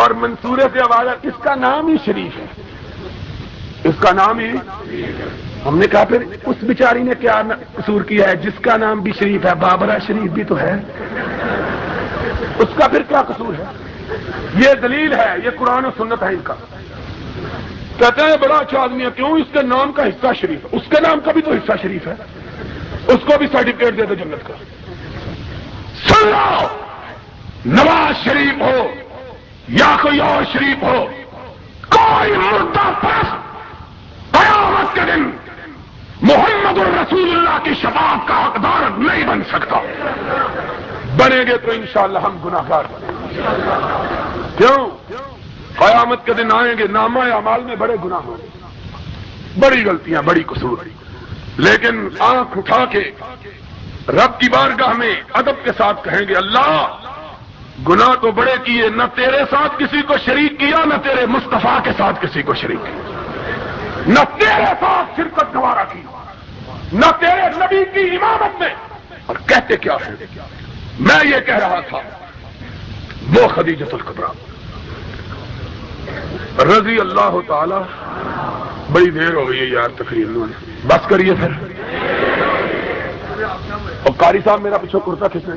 اور منصورے سے آواز, اس کا نام ہی شریف ہے, اس کا نام ہی. ہم نے کہا پھر اس بیچاری نے کیا قصور کیا ہے جس کا نام بھی شریف ہے؟ بابرہ شریف بھی تو ہے, اس کا پھر کیا قصور ہے؟ یہ دلیل ہے, یہ قرآن و سنت ہے ان کا. کہتے ہیں بڑا اچھا آدمی ہے, کیوں؟ اس کے نام کا حصہ شریف ہے. اس کے نام کا بھی تو حصہ شریف ہے, اس کو بھی سرٹیفکیٹ دے دو جنت کا. سن لو, نواز شریف ہو یا کوئی اور شریف ہو, کوئی مردہ پرست قیامت کے دن محمد الرسول اللہ کی شفاعت کا حقدار نہیں بن سکتا. بنیں گے تو انشاءاللہ ہم گناہگار بنیں گے. کیوں؟ قیامت کے دن آئیں گے, نامہ اعمال میں بڑے گناہ ہوں گے, بڑی غلطیاں, بڑی قصور, لیکن آنکھ اٹھا کے رب کی بارگاہ میں ادب کے ساتھ کہیں گے اللہ گناہ تو بڑے کیے, نہ تیرے ساتھ کسی کو شریک کیا, نہ تیرے مصطفیٰ کے ساتھ کسی کو شریک کیا. نہ تیرے ساتھ شرکت گوارا کی، نہ تیرے نبی کی امامت میں، اور کہتے کیا ہے؟ میں یہ کہہ رہا تھا وہ خدیجۃ الکبریٰ رضی اللہ تعالی. بڑی دیر ہو گئی ہے یار تقریر میں، بس کریے پھر. اور قاری صاحب میرا پیچھے کرتا کس نے؟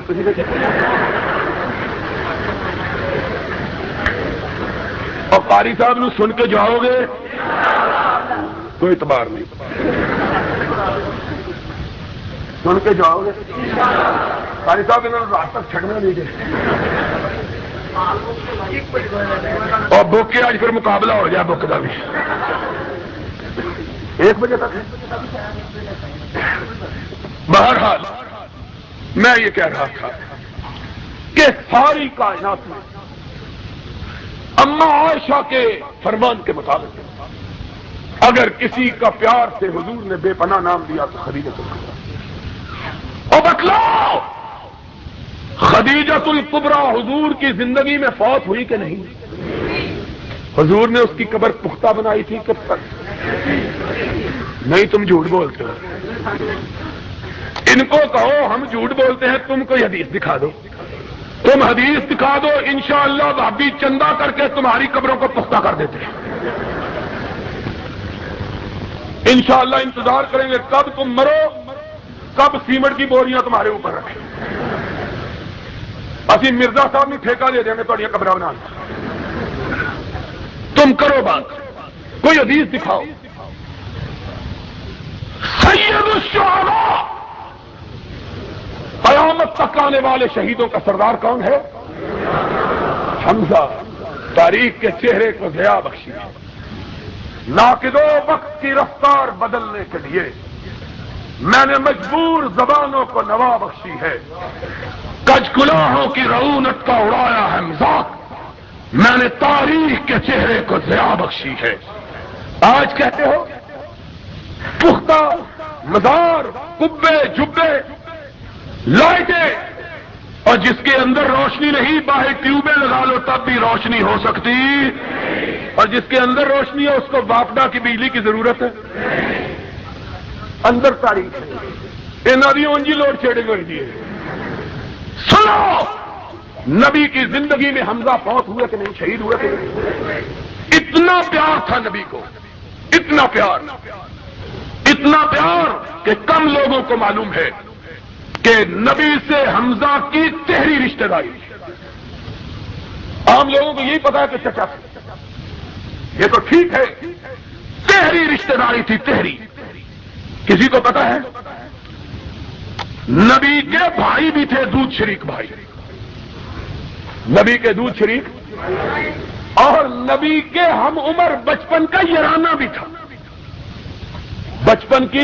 اور قاری صاحب نے سن کے جاؤ گے کوئی اعتبار نہیں، سن کے جاؤ گے. قاری صاحب انہوں نے رات تک چھڑنا نہیں دے. اور بک کے آج پھر مقابلہ ہو جائے بک کا بھی 1 بجے تک. بہرحال میں یہ کہہ رہا تھا کہ ساری کائنات میں اما عائشہ کے فرمان کے مطابق اگر کسی کا پیار سے حضور نے بے پناہ نام دیا تو خدیجۃ الکبریٰ. اور بتلاؤ خدیجۃ الکبریٰ حضور کی زندگی میں فوت ہوئی کہ نہیں؟ حضور نے اس کی قبر پختہ بنائی تھی کب تک؟ نہیں، تم جھوٹ بولتے ہو. ان کو کہو ہم جھوٹ بولتے ہیں، تم کوئی حدیث دکھا دو، تم حدیث دکھا دو، انشاءاللہ بھابی چندہ کر کے تمہاری قبروں کو پختہ کر دیتے ہیں. انشاءاللہ انتظار کریں گے کب تم مرو، کب سیمنٹ کی بوریاں تمہارے اوپر رکھیں. اسی مرزا صاحب نے ٹھیکہ دے دیں گے تھوڑی قبریں بنانا. تم کرو بات، کوئی حدیث دکھاؤ. سید الشہداء قیامت تک آنے والے شہیدوں کا سردار کون ہے؟ حمزہ. تاریخ کے چہرے کو ضیاء بخشی ہے. ناقدو وقت کی رفتار بدلنے کے لیے میں نے مجبور زبانوں کو نوا بخشی ہے. کج کلاہوں کی رعونت کا اڑایا ہے مذاق، میں نے تاریخ کے چہرے کو ضیاء بخشی ہے. آج کہتے ہو پختہ مزار، قبے، جبے، لائٹیں، اور جس کے اندر روشنی نہیں باہر ٹیوبیں لگا لو تب بھی روشنی ہو سکتی، اور جس کے اندر روشنی ہے اس کو واپڈا کی بجلی کی ضرورت ہے. اندر تاریخ ہے. نبی اونجی لوڈ شیڈنگ ہوئی دی. سنو نبی کی زندگی میں حمزہ فوت ہوئے کہ نہیں، شہید ہوئے کہ نہیں؟ اتنا پیار تھا نبی کو، اتنا پیار، اتنا پیار کہ کم لوگوں کو معلوم ہے کہ نبی سے حمزہ کی تہری رشتہ داری. عام لوگوں کو یہی پتا ہے کہ چچا، یہ تو ٹھیک ہے، تہری رشتہ داری تھی. تہری کسی کو پتا ہے؟ نبی کے بھائی بھی تھے، دودھ شریک بھائی، نبی کے دودھ شریک، اور نبی کے ہم عمر بچپن کا یارانہ بھی تھا، بچپن کی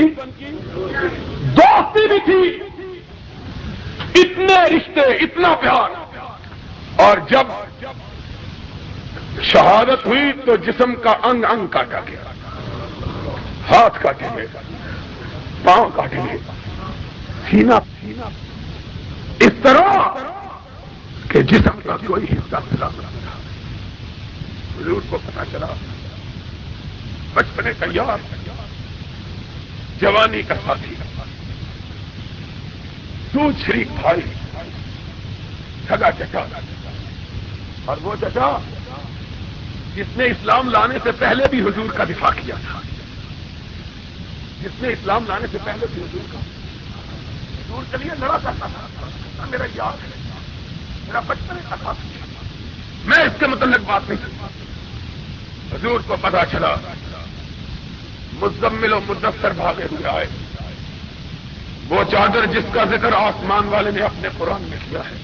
دوستی بھی تھی. اتنے رشتے، اتنا پیار. اور جب شہادت ہوئی تو جسم کا انگ انگ کاٹا گیا. ہاتھ کاٹے گئے، پاؤں کاٹے گئے، سینہ اس طرح کہ جسم کا کوئی حصہ ملا نہ تھا. حضور کو پتا چلا بچپنے کا یار، جوانی کا ساتھی، دودھ شریک بھائی، سگا چچا. اور وہ چچا جس نے اسلام لانے سے پہلے بھی حضور کا دفاع کیا تھا، جس نے اسلام لانے سے پہلے بھی حضور کے لیے لڑا کرتا تھا. میرا یاد ہے، میرا بچپن کا ساتھی ہے. میں اس کے متعلق بات نہیں کرتا. حضور کو پتا چلا، مزمل و مدثر بھاگے ہوئے آئے. وہ چادر جس کا ذکر آسمان والے نے اپنے قرآن میں کیا ہے،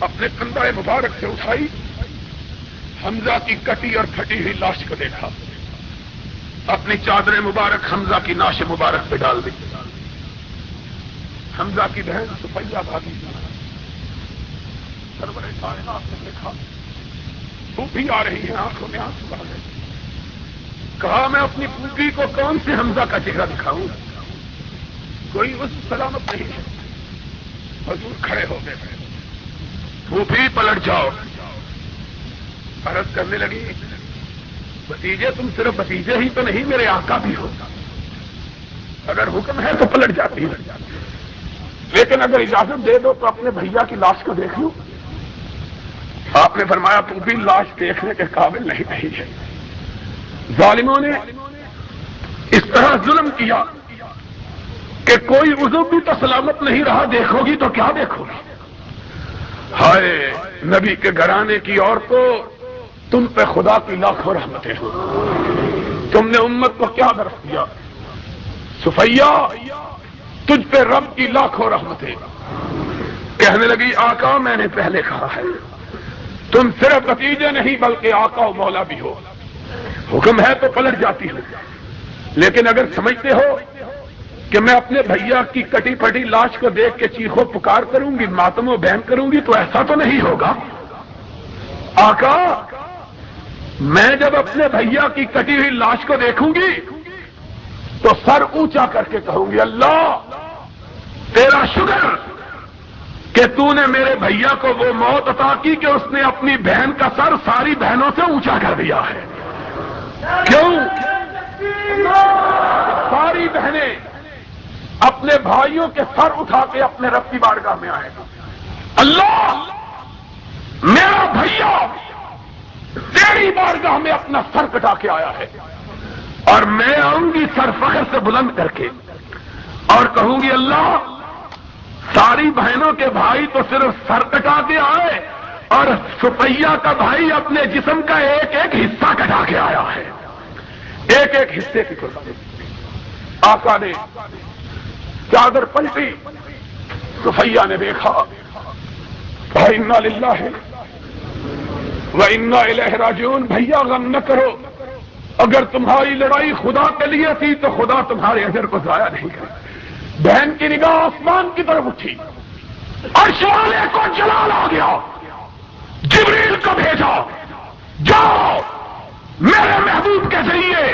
اپنے کندھے مبارک سے اٹھائی، حمزہ کی کٹی اور پھٹی ہوئی لاش کو دیکھا، اپنی چادر مبارک حمزہ کی ناش مبارک پہ ڈال دی. حمزہ کی بہن سفیہ بھاگی، سرور کائنات نے دیکھا، پھوپھی آ رہی ہے، آنکھوں میں آنسو آ گئے. کہا میں اپنی پھوپھی کو کون سے حمزہ کا چہرہ دکھاؤں، کوئی اس سلامت نہیں ہے. حضور کھڑے ہو گئے، پھوپھی پلٹ جاؤ. عرض کرنے لگی بھتیجے تم صرف بھتیجے ہی تو نہیں، میرے آقا بھی ہو، اگر حکم ہے تو پلٹ جاتی ہے، لیکن اگر اجازت دے دو تو اپنے بھیا کی لاش کو دیکھ لوں۔ آپ نے فرمایا تو بھی لاش دیکھنے کے قابل نہیں ہے۔ ظالموں نے اس طرح ظلم کیا کہ کوئی عضو بھی تو سلامت نہیں رہا، دیکھو گی تو کیا دیکھو گی؟ ہائے نبی کے گھرانے کی عورتوں، تم پہ خدا کی لاکھوں رحمتیں ہوں، تم نے امت کو کیا درس دیا؟ صفیہ تجھ پہ رب کی لاکھوں رحمتیں۔ کہنے لگی آقا میں نے پہلے کہا ہے تم صرف بھتیجے نہیں بلکہ آقا و مولا بھی ہو، حکم ہے تو پلٹ جاتی ہو، لیکن اگر سمجھتے ہو کہ میں اپنے بھیا کی کٹی پھٹی لاش کو دیکھ کے چیخو پکار کروں گی، ماتم و بہن کروں گی، تو ایسا تو نہیں ہوگا۔ آقا میں جب اپنے بھیا کی کٹی ہوئی لاش کو دیکھوں گی تو سر اونچا کر کے کہوں گی اللہ تیرا شکر کہ تو نے میرے بھیا کو وہ موت عطا کی کہ اس نے اپنی بہن کا سر ساری بہنوں سے اونچا کر دیا ہے۔ کیوں؟ ساری بہنیں اپنے بھائیوں کے سر اٹھا کے اپنے رب کی بارگاہ میں آئے گا، اللہ میرا بھیا تیری بارگاہ میں اپنا سر کٹا کے آیا ہے، اور میں آؤں گی سر فخر سے بلند کر کے اور کہوں گی اللہ ساری بہنوں کے بھائی تو صرف سر کٹا کے آئے اور صفیہ کا بھائی اپنے جسم کا ایک ایک حصہ کٹا کے آیا ہے، ایک ایک حصے کی قربانی۔ آقا نے چادر پلٹی، صفیہ نے دیکھا، اِنَّا لِلَّهِ وَإِنَّا إِلَيْهِ رَاجِعُونَ، بھیا غم نہ کرو، اگر تمہاری لڑائی خدا کے لیے تھی تو خدا تمہارے اجر کو ضائع نہیں کرے۔ بہن کی نگاہ آسمان کی طرف اٹھی، عرش والے کو جلال آ گیا، جبریل کو بھیجا، جاؤ میرے محبوب کے ذریعے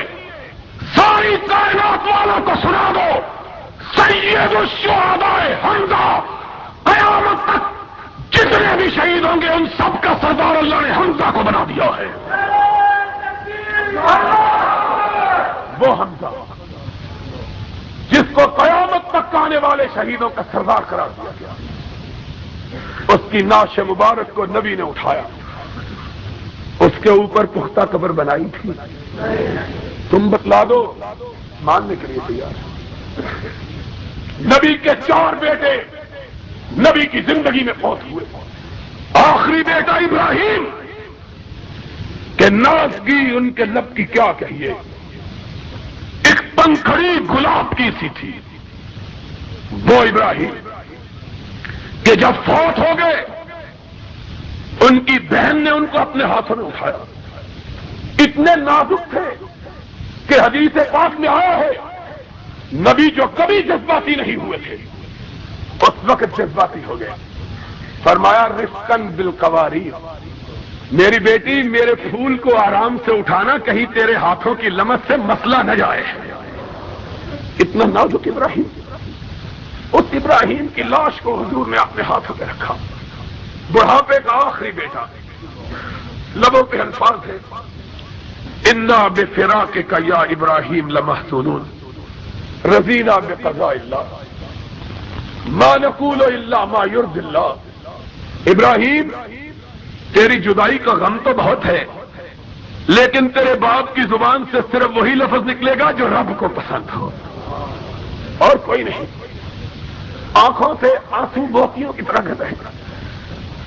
ساری کائنات والوں کو سنا دو سید الشہداء حمزہ، قیامت تک جتنے بھی شہید ہوں گے ان سب کا سردار اللہ نے حمزہ کو بنا دیا ہے۔ وہ حمزہ جس کو قیامت تک آنے والے شہیدوں کا سردار قرار دیا گیا، اس کی نعش مبارک کو نبی نے اٹھایا، اس کے اوپر پختہ قبر بنائی تھی۔ تم بتلا دو، ماننے کے لیے تیار۔ نبی کے 4 بیٹے نبی کی زندگی میں فوت ہوئے، آخری بیٹا ابراہیم کہ نازگی ان کے لب کی کیا کہیے، ایک پنکھڑی گلاب کی سی تھی وہ ابراہیم کہ جب فوت ہو گئے ان کی بہن نے ان کو اپنے ہاتھوں میں اٹھایا، اتنے نازک تھے کہ حدیث پاک میں آیا ہے نبی جو کبھی جذباتی نہیں ہوئے تھے اس وقت جذباتی ہو گئے، فرمایا رفقاً بالقواریر، میری بیٹی میرے پھول کو آرام سے اٹھانا، کہیں تیرے ہاتھوں کی لمس سے مسئلہ نہ جائے۔ اتنا نازک ابراہیم، اس ابراہیم کی لاش کو حضور نے اپنے ہاتھوں میں رکھا، بڑھاپے کا آخری بیٹا، لبوں پہ الفاظ ہے انا بفراقک یا ابراہیم لمحزونون رضینا بقضاء اللہ ما نقول الا ما یرضی اللہ۔ ابراہیم تیری جدائی کا غم تو بہت ہے، لیکن تیرے باپ کی زبان سے صرف وہی لفظ نکلے گا جو رب کو پسند ہو، اور کوئی نہیں۔ آنکھوں سے آنسو موتیوں کی طرح گر رہے،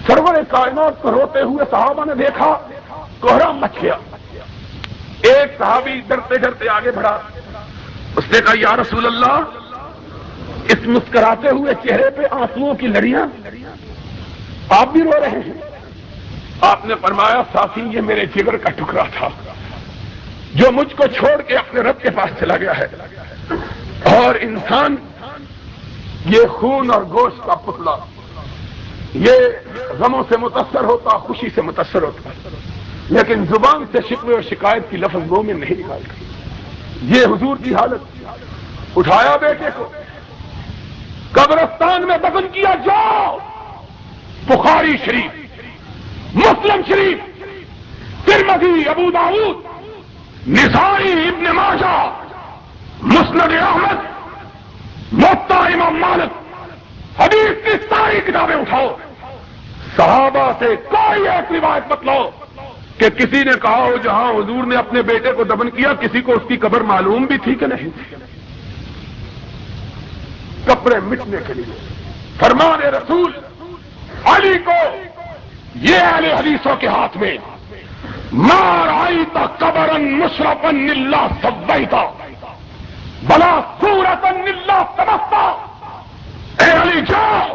سرور کائنات کو روتے ہوئے صحابہ نے دیکھا، کوہرام مچ گیا۔ ایک صحابی ڈرتے ڈرتے آگے بڑھا، اس نے کہا یا رسول اللہ اس مسکراتے ہوئے چہرے پہ آنسوؤں کی لڑیاں، آپ بھی رو رہے ہیں؟ آپ نے فرمایا ساتھی یہ میرے جگر کا ٹکڑا تھا جو مجھ کو چھوڑ کے اپنے رب کے پاس چلا گیا ہے، اور انسان یہ خون اور گوشت کا پتلا یہ غموں سے متاثر ہوتا، خوشی سے متاثر ہوتا، لیکن زبان سے شکوے اور شکایت کی لفظ مومن نہیں نکالتا۔ یہ حضور کی حالت، اٹھایا بیٹے کو قبرستان میں دفن کیا، جاؤ بخاری شریف، مسلم شریف، ترمذی، ابو داؤد نسائی، ابن ماجہ، مسند احمد، موطا امام مالک، حدیث کی ساری کتابیں اٹھاؤ، صحابہ سے کوئی ایک روایت مت لو کہ کسی نے کہا ہو جہاں حضور نے اپنے بیٹے کو دفن کیا کسی کو اس کی قبر معلوم بھی تھی کہ نہیں تھی. کپڑے مٹنے کے لیے فرمان رسول علی کو یہ اہل حدیثوں کے ہاتھ میں مار آئی تا قبرن مشرفن اللہ سبیتا بلا صورتن اللہ سمستا. اے علی جاؤ،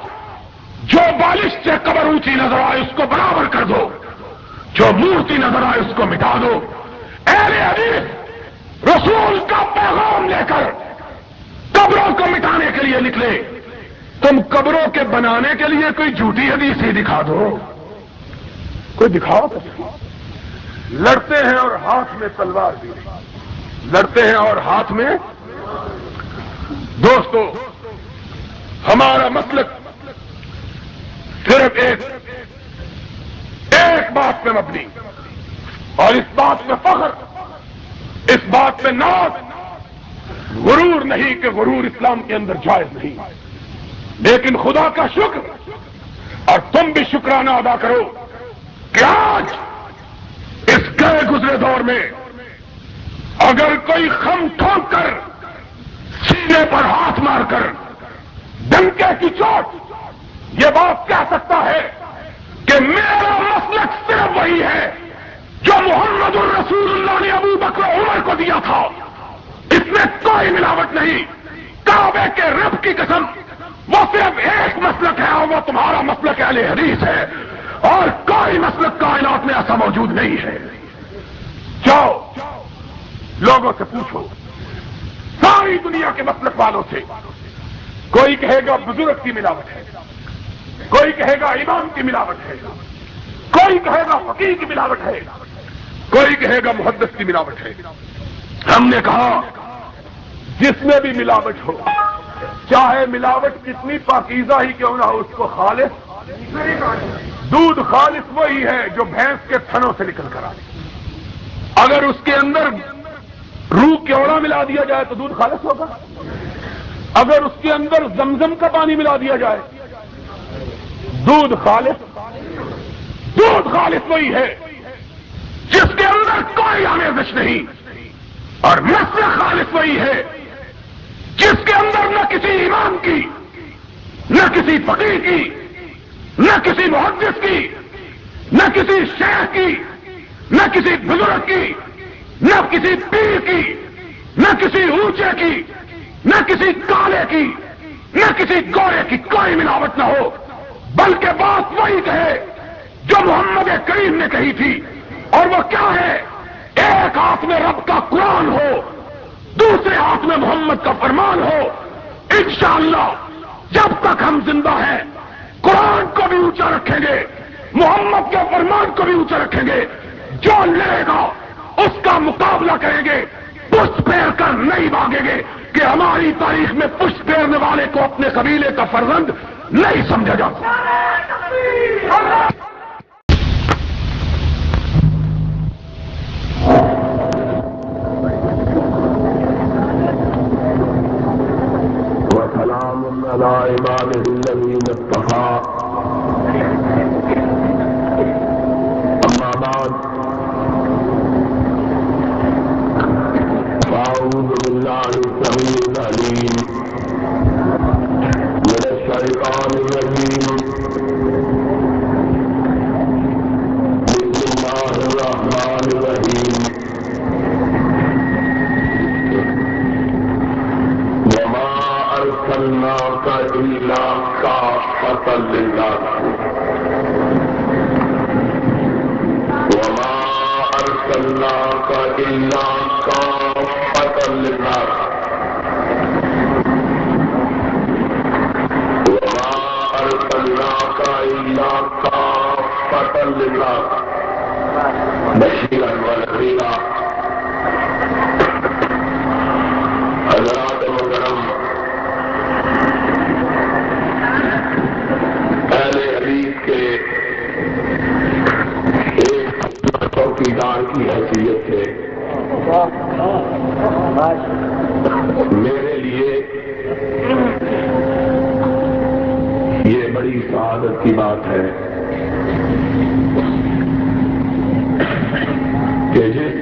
جو بالش سے قبر اونچی نظر آئے اس کو برابر کر دو، جو مورتی نظر آئے اس کو مٹا دو. اہل حدیث رسول کا پیغام لے کر قبروں کو مٹانے کے لیے نکلے. تم قبروں کے بنانے کے لیے کوئی جھوٹی حدیث ہی دکھا دو، کوئی دکھاؤ تو. لڑتے ہیں اور ہاتھ میں تلوار بھی لڑتے ہیں اور ہاتھ میں. دوستو، ہمارا مسلک صرف ایک بات پہ مبنی، اور اس بات میں فخر، اس بات میں ناز، غرور نہیں کہ غرور اسلام کے اندر جائز نہیں، لیکن خدا کا شکر، اور تم بھی شکرانہ ادا کرو کہ آج اس گئے گزرے دور میں اگر کوئی خم ٹھونک کر سینے پر ہاتھ مار کر ڈنکے کی چوٹ یہ بات کہہ سکتا ہے کہ میرا مسلک صرف وہی ہے جو محمد الرسول اللہ نے ابو بکر عمر کو دیا تھا، اس میں کوئی ملاوٹ نہیں، کعبے کے رب کی قسم، وہ صرف ایک مسلک ہے اور وہ تمہارا مسلک اہل حدیث ہے، اور کوئی مسلک کائنات میں ایسا موجود نہیں ہے. جاؤ لوگوں سے پوچھو، ساری دنیا کے مسلک والوں سے، کوئی کہے گا بزرگ کی ملاوٹ ہے، کوئی کہے گا امام کی ملاوٹ ہے، کوئی کہے گا فقیہ کی ملاوٹ ہے، کوئی کہے گا محدث کی ملاوٹ ہے. ہم نے کہا جس میں بھی ملاوٹ ہو، چاہے ملاوٹ کتنی پاکیزہ ہی کیوں نہ ہو، اس کو خالص دودھ خالص وہی ہے جو بھینس کے تھنوں سے نکل کر آئے. اگر اس کے اندر روح کیوڑا ملا دیا جائے تو دودھ خالص ہوگا، اگر اس کے اندر زمزم کا پانی ملا دیا جائے دودھ خالص وہی ہے جس کے اندر کوئی آمیزش نہیں، اور نسل خالص وہی ہے جس کے اندر نہ کسی امام کی، نہ کسی فقیہ کی، نہ کسی محدث کی، نہ کسی شیخ کی، نہ کسی بزرگ کی، نہ کسی پیر کی، نہ کسی اونچے کی، نہ کسی کالے کی، نہ کسی گورے کی کوئی ملاوٹ نہ ہو، بلکہ بات وہی کہے جو محمد کریم نے کہی تھی. اور وہ کیا ہے؟ ایک ہاتھ میں رب کا قرآن ہو، دوسرے ہاتھ میں محمد کا فرمان ہو. انشاءاللہ جب تک ہم زندہ ہیں قرآن کو بھی اونچا رکھیں گے، محمد کے فرمان کو بھی اونچا رکھیں گے. جو لڑے گا اس کا مقابلہ کریں گے، پشت پھیر کر نہیں بھاگیں گے کہ ہماری تاریخ میں پشت پھیرنے والے کو اپنے قبیلے کا فرزند نہیں سمجھا جاتا. وسلام علی عباده الذین اصطفى. اما بعد فاعوذ باللہ السمیع العلیم من الشیطان الرجیم. بسم اللہ الرحمن الرحیم. وما ارسلناک الا کافۃ للناس. وما ارسلناک الا کافۃ للناس. وما ارسلناک الا کافۃ للناس بشیرا ونذیرا. حضرات محترم، اہل حدیث کے ایک چوکیدار کی حیثیت سے میرے لیے یہ بڑی سعادت کی بات ہے کہ جس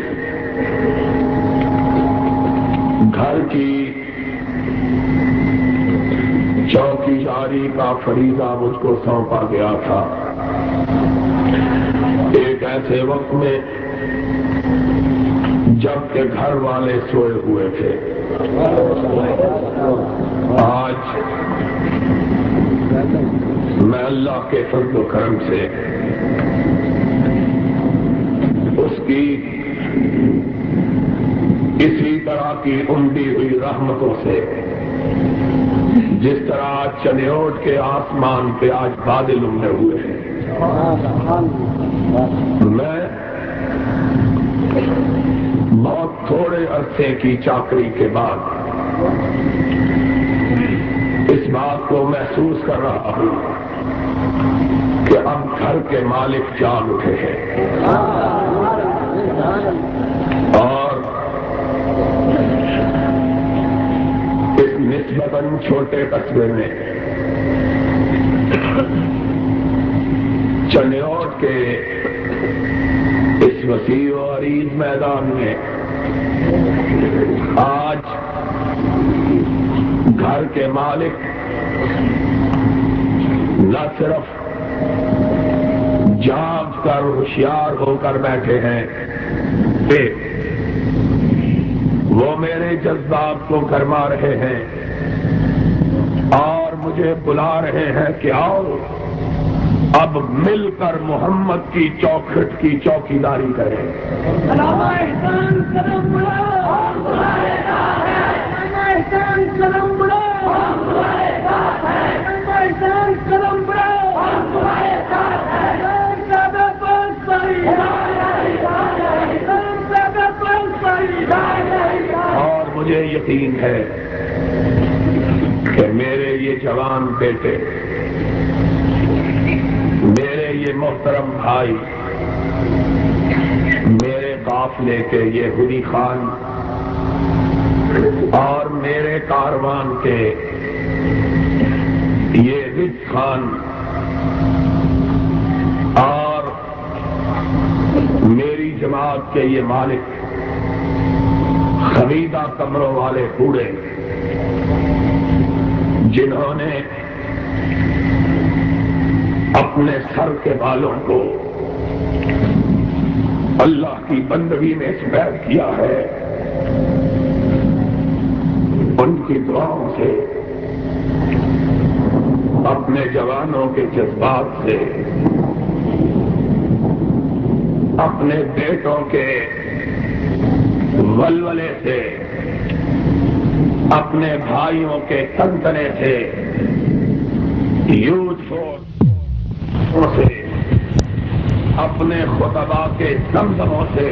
گھر کی چوکی داری کا فریضہ مجھ کو سونپا گیا تھا، ایک ایسے وقت میں جب کہ گھر والے سوئے ہوئے تھے، آج میں اللہ کے فضل و کرم سے اس کی اسی طرح کی امڈی ہوئی رحمتوں سے، جس طرح چنیوٹ کے آسمان پہ آج بادل امڑے ہوئے ہیں، میں بہت تھوڑے عرصے کی چاکری کے بعد اس بات کو محسوس کر رہا ہوں کہ اب گھر کے مالک جاگ اٹھے ہیں اور اس نسبتاً چھوٹے قصبے میں چنیوٹ کے اس وسیع و عریض میدان میں آج گھر کے مالک نہ صرف جاگ کر ہوشیار ہو کر بیٹھے ہیں کہ وہ میرے جذبات کو گرما رہے ہیں اور مجھے بلا رہے ہیں کہ آؤ اب مل کر محمد کی چوکھٹ کی چوکیداری کریں۔ اور مجھے یقین ہے کہ میرے یہ جوان بیٹے، میرے یہ محترم بھائی، میرے قافلے کے یہ حری خان اور میرے کاروان کے یہ رز خان اور میری جماعت کے یہ مالک، خمیدہ کمروں والے بوڑھے، جنہوں نے اپنے سر کے بالوں کو اللہ کی بندگی میں سپرد کیا ہے، ان کی دعاؤں سے، اپنے جوانوں کے جذبات سے، اپنے بیٹوں کے ولولے سے، اپنے بھائیوں کے تنتنے سے، یوتھ فورس سے، اپنے خطبہ کے زمزموں سے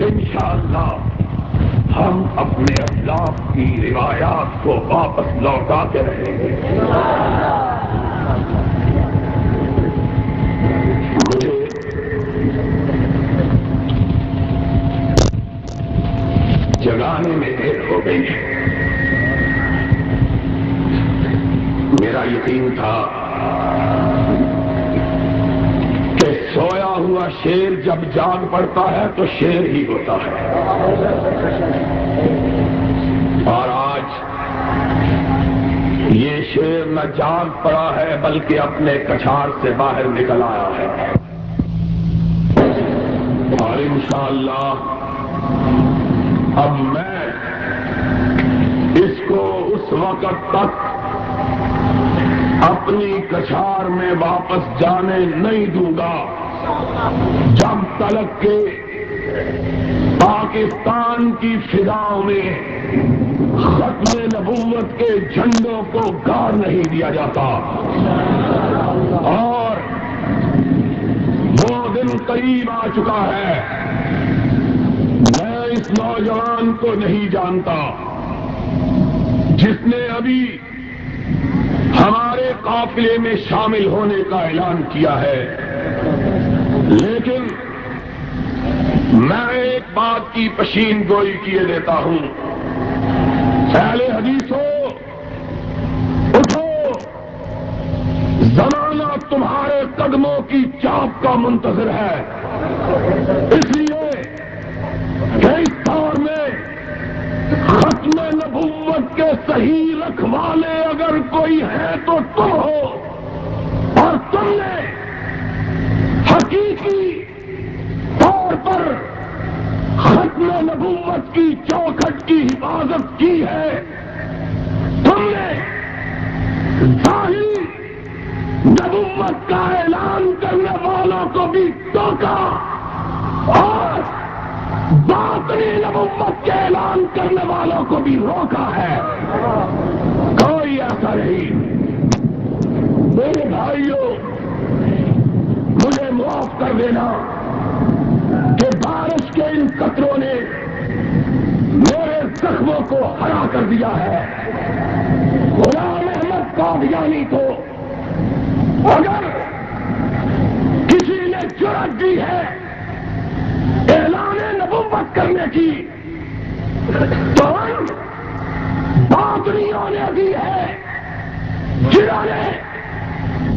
انشاءاللہ ہم اپنے اسلاف کی روایات کو واپس لوٹاتے رہیں گے۔ مجھے جگانے میں دیر ہو گئی ہے، میرا یقین تھا کہ سویا ہوا شیر جب جاگ پڑتا ہے تو شیر ہی ہوتا ہے، اور آج یہ شیر نہ جاگ پڑا ہے بلکہ اپنے کچھار سے باہر نکل آیا ہے، اور انشاءاللہ اب میں اس کو اس وقت تک اپنی کچھار میں واپس جانے نہیں دوں گا جب تک کہ پاکستان کی فضاؤں میں ختم نبوت کے جھنڈوں کو گاڑ نہیں دیا جاتا، اور وہ دن قریب آ چکا ہے۔ میں اس نوجوان کو نہیں جانتا جس نے ابھی ہمارے قافلے میں شامل ہونے کا اعلان کیا ہے، لیکن میں ایک بات کی پشین گوئی کیے دیتا ہوں، اہل حدیثو اٹھو، زمانہ تمہارے قدموں کی چاپ کا منتظر ہے، اس لیے کہ اس دور میں ختم نبوت کے صحیح رکھوالے اگر کوئی ہے تو تم ہو، اور تم نے حقیقی طور پر ختم نبوت کی چوکھٹ کی حفاظت کی ہے، تم نے ظاہری نبوت کا اعلان کرنے والوں کو بھی ٹوکا اور باطنی نبوت کے اعلان کرنے والوں کو بھی روکا ہے، کوئی ایسا نہیں۔ میرے بھائیوں، مجھے معاف کر دینا کہ بارش کے ان قطروں نے میرے زخموں کو ہرا کر دیا ہے۔ غلام احمد قادیانی کو اگر کسی نے جرأت دی ہے اعلان نبوت کرنے کی تو ہم باطنیوں نے دی ہے، جنہوں نے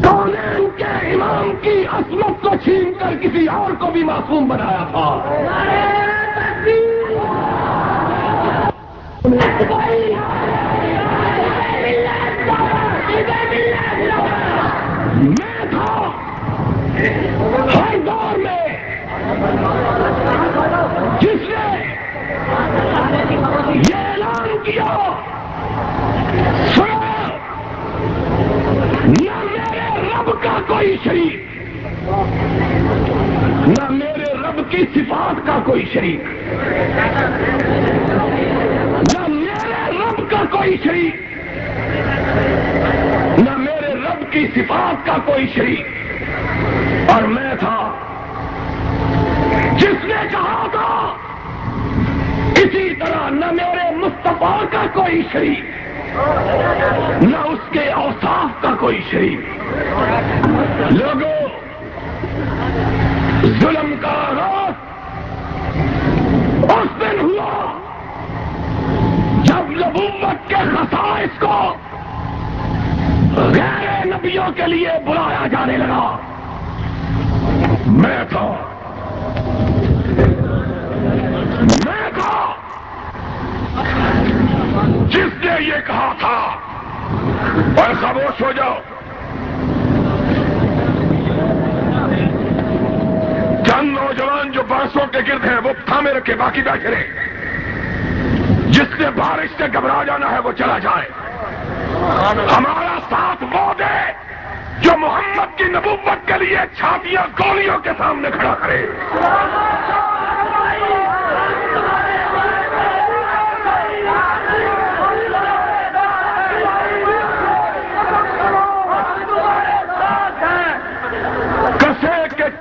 کونین کے امام کی عصمت کو چھین کر کسی اور کو بھی معصوم بنایا تھا۔ میں تھا ہر دور میں جس نے یہ اعلان کیا، نہ میرے رب کا کوئی شریک، نہ میرے رب کی صفات کا کوئی شریک، نہ میرے رب کا کوئی شریک، نہ میرے رب کی صفات کا کوئی شریک، اور میں تھا جس نے کہا تھا اسی طرح نہ میرے مصطفیٰ کا کوئی شریک، نہ اس کے اوصاف کا کوئی شریک۔ لوگوں، ظلم کا آغاز اس دن ہوا جب نبوت کے خصائص کو غیر نبیوں کے لیے بلایا جانے لگا۔ میں تھا جس نے یہ کہا تھا، اور خاموش ہو جاؤ، چند نوجوان جو برسوں کے گرد ہیں وہ تھامے رکھے، باقی بیٹھے رہے۔ جس نے بارش سے گھبرا جانا ہے وہ چلا جائے، ہمارا ساتھ وہ دے جو محمد کی نبوت کے لیے چھاتیاں گولیوں کے سامنے کھڑا کرے۔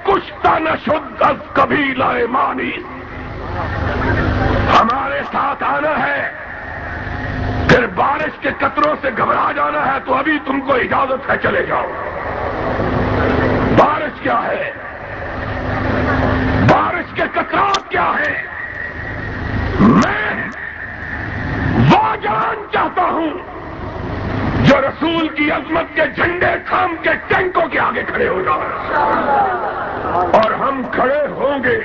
کشتا نہ شد از قبیلہ مانی، ہمارے ساتھ آنا ہے، پھر بارش کے قطروں سے گھبرا جانا ہے تو ابھی تم کو اجازت ہے، چلے جاؤ۔ بارش کیا ہے؟ بارش کے قطرات کیا ہے؟ میں وہ جان چاہتا ہوں جو رسول کی عظمت کے جھنڈے تھام کے ٹینکوں کے آگے کھڑے ہو جائے، اور ہم کھڑے ہوں گے۔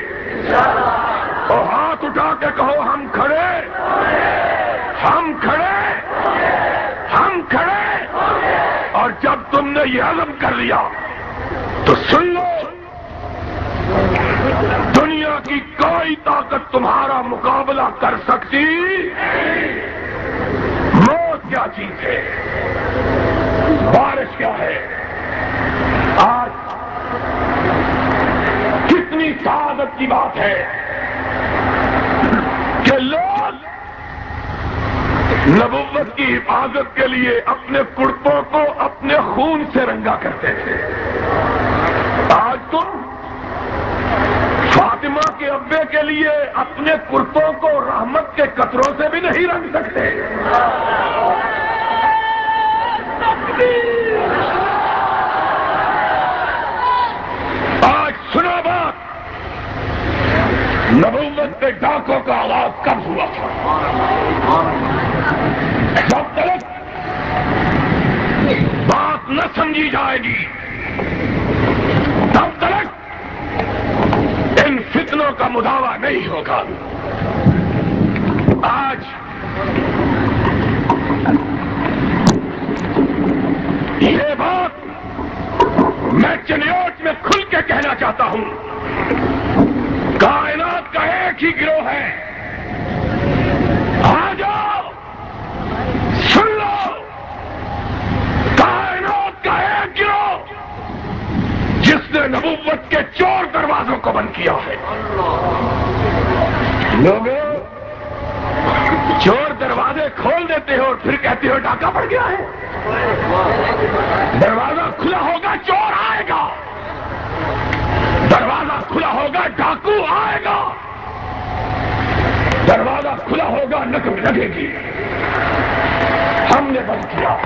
اور ہاتھ اٹھا کے کہو، ہم کھڑے، ہم کھڑے، ہم کھڑے۔ اور جب تم نے یہ عزم کر لیا تو سن لو، دنیا کی کوئی طاقت تمہارا مقابلہ کر سکتی؟ موت کیا چیز ہے؟ بارش کیا ہے؟ آج کتنی سعادت کی بات ہے کہ لوگ نبوت کی حفاظت کے لیے اپنے کرتوں کو اپنے خون سے رنگا کرتے تھے۔ آج تم فاطمہ کے ابے کے لیے اپنے کرتوں کو رحمت کے قطروں سے بھی نہیں رنگ سکتے۔ آج سنا بات، نبوت پہ ڈاکوں کا آغاز کب ہوا تھا؟ جب تک بات نہ سمجھی جائے گی تب تک ان فتنوں کا مداوع نہیں ہوگا۔ آج یہ بات میں چنیوٹ میں کھل کے کہنا چاہتا ہوں، کائنات کا ایک ہی گروہ ہے، آ جاؤ سن لو، کائنات کا ایک گروہ جس نے نبوت کے چور دروازوں کو بند کیا ہے۔ لوگوں، چور دروازے کھول دیتے ہو اور پھر کہتے ہو ڈاکہ پڑ گیا ہے۔ دروازہ کھلا ہوگا چور آئے گا، دروازہ کھلا ہوگا ڈاکو آئے گا، دروازہ کھلا ہوگا نظم لگے گی۔ ہم نے بند کیا،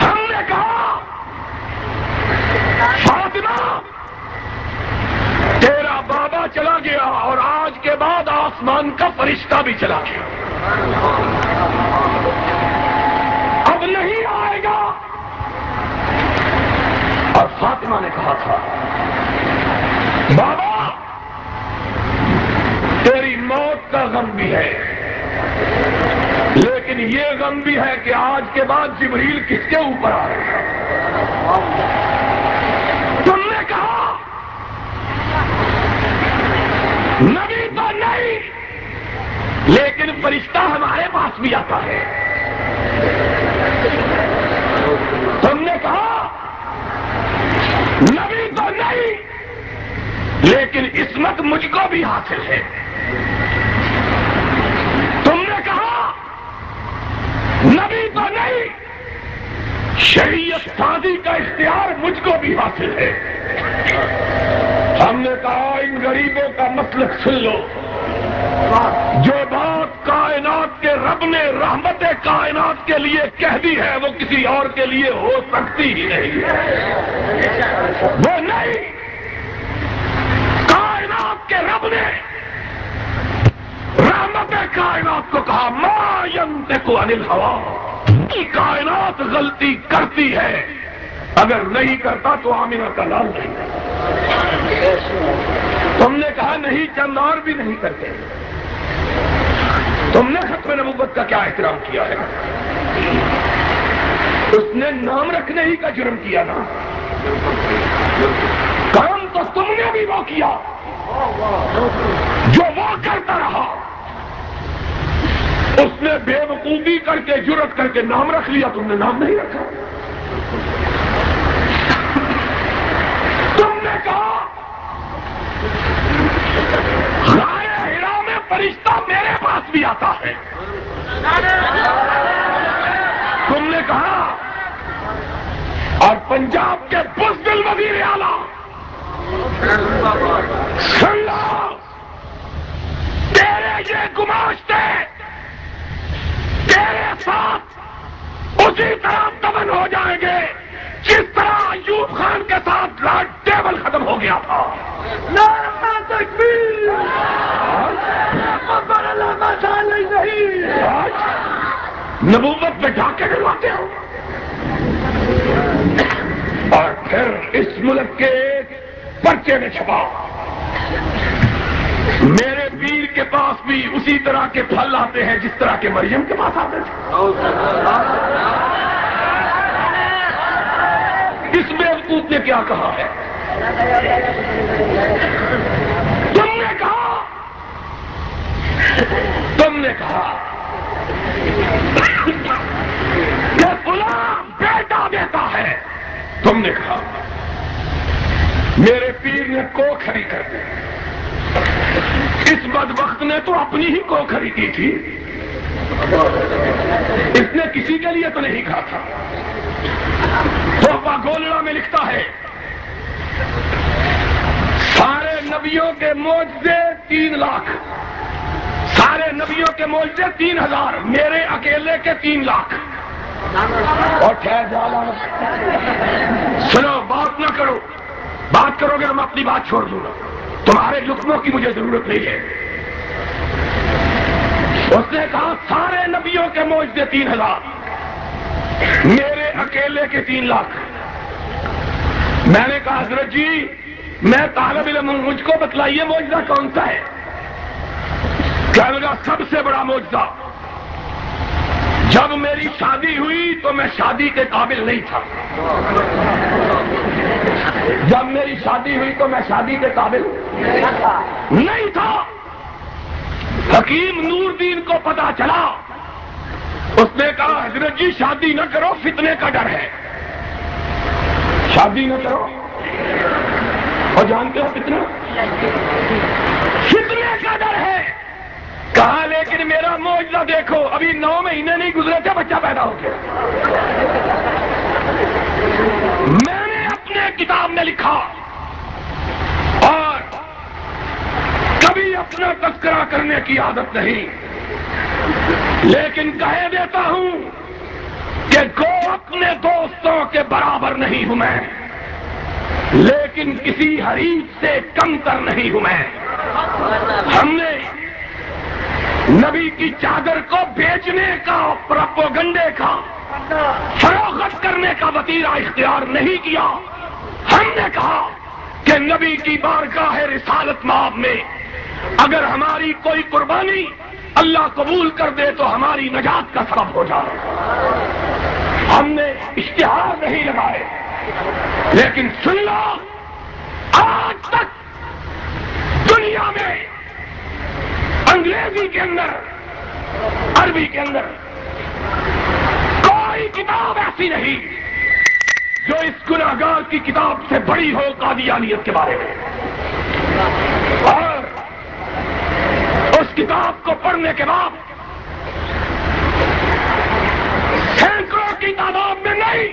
ہم نے کہا فاطمہ تیرا بابا چلا گیا اور آج کے بعد آسمان کا فرشتہ بھی چلا گیا، اب نہیں آئے گا۔ اور فاطمہ نے کہا تھا بابا تیری موت کا غم بھی ہے، لیکن یہ غم بھی ہے کہ آج کے بعد جبریل کس کے اوپر آئے گا۔ تم نے کہا نبی تو نہیں لیکن فرشتہ ہمارے پاس بھی آتا ہے۔ تم نے کہا نبی تو نہیں لیکن عصمت مجھ کو بھی حاصل ہے۔ تم نے کہا نبی تو نہیں شریعت سازی کا اختیار مجھ کو بھی حاصل ہے۔ ہم نے کہا ان غریبوں کا مسلک سن لو، جو بات کائنات کے رب نے رحمت کائنات کے لیے کہہ دی ہے وہ کسی اور کے لیے ہو سکتی ہی نہیں ہے۔ وہ نہیں، کائنات کے رب نے رحمت کائنات کو کہا ما ینطق عن الہوی، کائنات غلطی کرتی ہے، اگر نہیں کرتا تو آمنہ کا لال نہیں۔ تم نے کہا نہیں چند اور بھی نہیں کرتے۔ تم نے ختم نبوت کا کیا احترام کیا ہے؟ اس نے نام رکھنے ہی کا جرم کیا نا، کام تو تم نے بھی وہ کیا جو وہ کرتا رہا۔ اس نے بے وقوفی کر کے جرت کر کے نام رکھ لیا، تم نے نام نہیں رکھا۔ تم نے کہا غار حرا میں فرشتہ میرے پاس بھی آتا ہے۔ تم نے کہا اور پنجاب کے بزدل وزیر اعلیٰ سن لو، تیرے یہ گماشتے تیرے ساتھ اسی طرح دفن ہو جائیں گے جس طرح ایوب خان کے ساتھ لارڈ ٹیبل ختم ہو گیا تھا۔ نبوت میں ڈاکے ڈلواتے ہو اور پھر اس ملک کے ایک پرچے میں چھپا، میرے پیر کے پاس بھی اسی طرح کے پھل آتے ہیں جس طرح کے مریم کے پاس آتے تھے۔ اس بیوقوف نے کیا کہا ہے؟ تم نے کہا کہ فلاں بیٹا دیتا ہے، تم نے کہا میرے پیر نے کو کھڑی کر دی، اس بدبخت نے تو اپنی ہی کو کھڑی کی تھی، اس نے کسی کے لیے تو نہیں کہا تھا۔ تحفہ گولڑا میں لکھتا ہے سارے نبیوں کے معجزے 3 لاکھ، سارے نبیوں کے معجزے 3000، میرے اکیلے کے 3 لاکھ۔ اور ٹھہر جانا، سنو، بات نہ کرو، بات کرو گے تو میں اپنی بات چھوڑ دوں گا۔ تمہارے لقموں کی مجھے ضرورت نہیں ہے۔ اس نے کہا سارے نبیوں کے معجزے 3000، میرے اکیلے کے 3 لاکھ۔ میں نے کہا حضرت جی میں طالب علم ہوں، مجھ کو بتلائیے معجزہ کون سا ہے؟ کہنے لگا سب سے بڑا معجزہ، جب میری شادی ہوئی تو میں شادی کے قابل نہیں تھا۔ جب میری شادی ہوئی تو میں شادی کے قابل نہیں تھا۔ حکیم نور دین کو پتا چلا، اس نے کہا حضرت جی شادی نہ کرو، فتنے کا ڈر ہے، شادی نہ کرو۔ اور جانتے ہو فتنہ؟ فتنے کا ڈر ہے۔ کہا لیکن میرا معجزہ دیکھو، ابھی 9 مہینے نہیں گزرے تھے بچہ پیدا ہو گیا۔ میں نے اپنے کتاب میں لکھا، اور کبھی اپنا تذکرہ کرنے کی عادت نہیں، لیکن کہہ دیتا ہوں کہ گو اپنے دوستوں کے برابر نہیں ہوں میں، لیکن کسی حریف سے کم تر نہیں ہوں میں۔ ہم نے نبی کی چادر کو بیچنے کا، پروپیگنڈے کا، فروخت کرنے کا وتیرہ اختیار نہیں کیا۔ ہم نے کہا کہ نبی کی بارگاہ رسالت مآب میں اگر ہماری کوئی قربانی اللہ قبول کر دے تو ہماری نجات کا سبب ہو جائے۔ ہم نے اشتہار نہیں لگائے، لیکن سن لو آج تک دنیا میں انگریزی کے اندر، عربی کے اندر کوئی کتاب ایسی نہیں جو اس گناہگار کی کتاب سے بڑی ہو قادیانیت کے بارے میں۔ اور اس کتاب کو پڑھنے کے بعد سینکڑوں کی تعداد میں نہیں،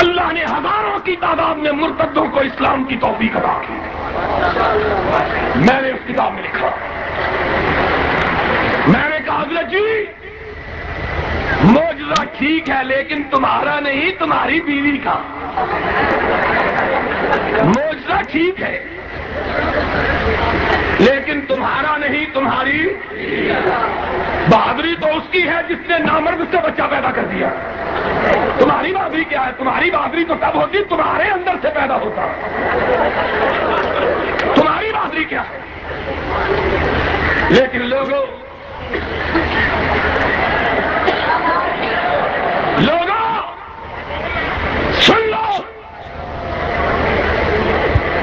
اللہ نے ہزاروں کی تعداد میں مرتدوں کو اسلام کی توفیق عطا کی۔ میں نے اس کتاب میں لکھا، میں نے کہا حضرت جی معجزہ ٹھیک ہے لیکن تمہارا نہیں، تمہاری بیوی کا۔ معجزہ ٹھیک ہے لیکن تمہارا نہیں، تمہاری بہادری تو اس کی ہے جس نے نامرد سے بچہ پیدا کر دیا۔ تمہاری بہادری کیا ہے؟ تمہاری بہادری تو تب ہوتی تمہارے اندر سے پیدا ہوتا۔ تمہاری بہادری کیا ہے؟ لیکن لوگوں سن لو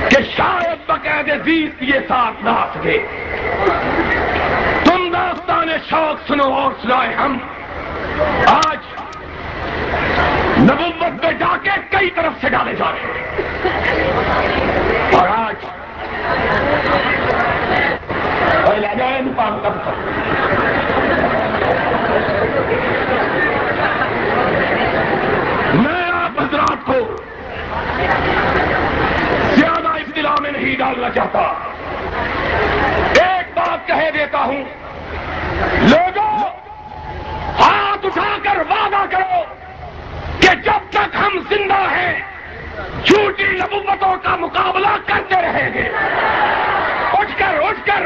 کہ شاید بقید عزیز یہ ساتھ نہ آ سکے۔ تم داستان شوق سنو اور سنائے ہم۔ آج نبوت میں جا کے کئی طرف سے ڈالے جا رہے ہیں، اور آج میں آپ حضرات کو زیادہ ابتلا میں نہیں ڈالنا چاہتا، ایک بات کہہ دیتا ہوں، لوگوں ہاتھ اٹھا کر وعدہ کرو کہ جب تک ہم زندہ ہیں جھوٹی نبوتوں کا مقابلہ کرتے رہیں گے۔ اٹھ کر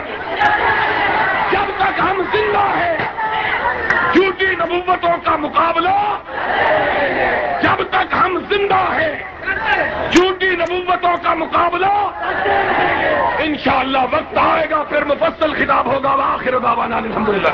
جب تک ہم زندہ ہیں جھوٹی نبوتوں کا مقابلہ، جب تک ہم زندہ ہیں جھوٹی نبوتوں کا مقابلہ، انشاءاللہ وقت آئے گا پھر مفصل خطاب ہوگا۔ وآخر دعوانا الحمدللہ۔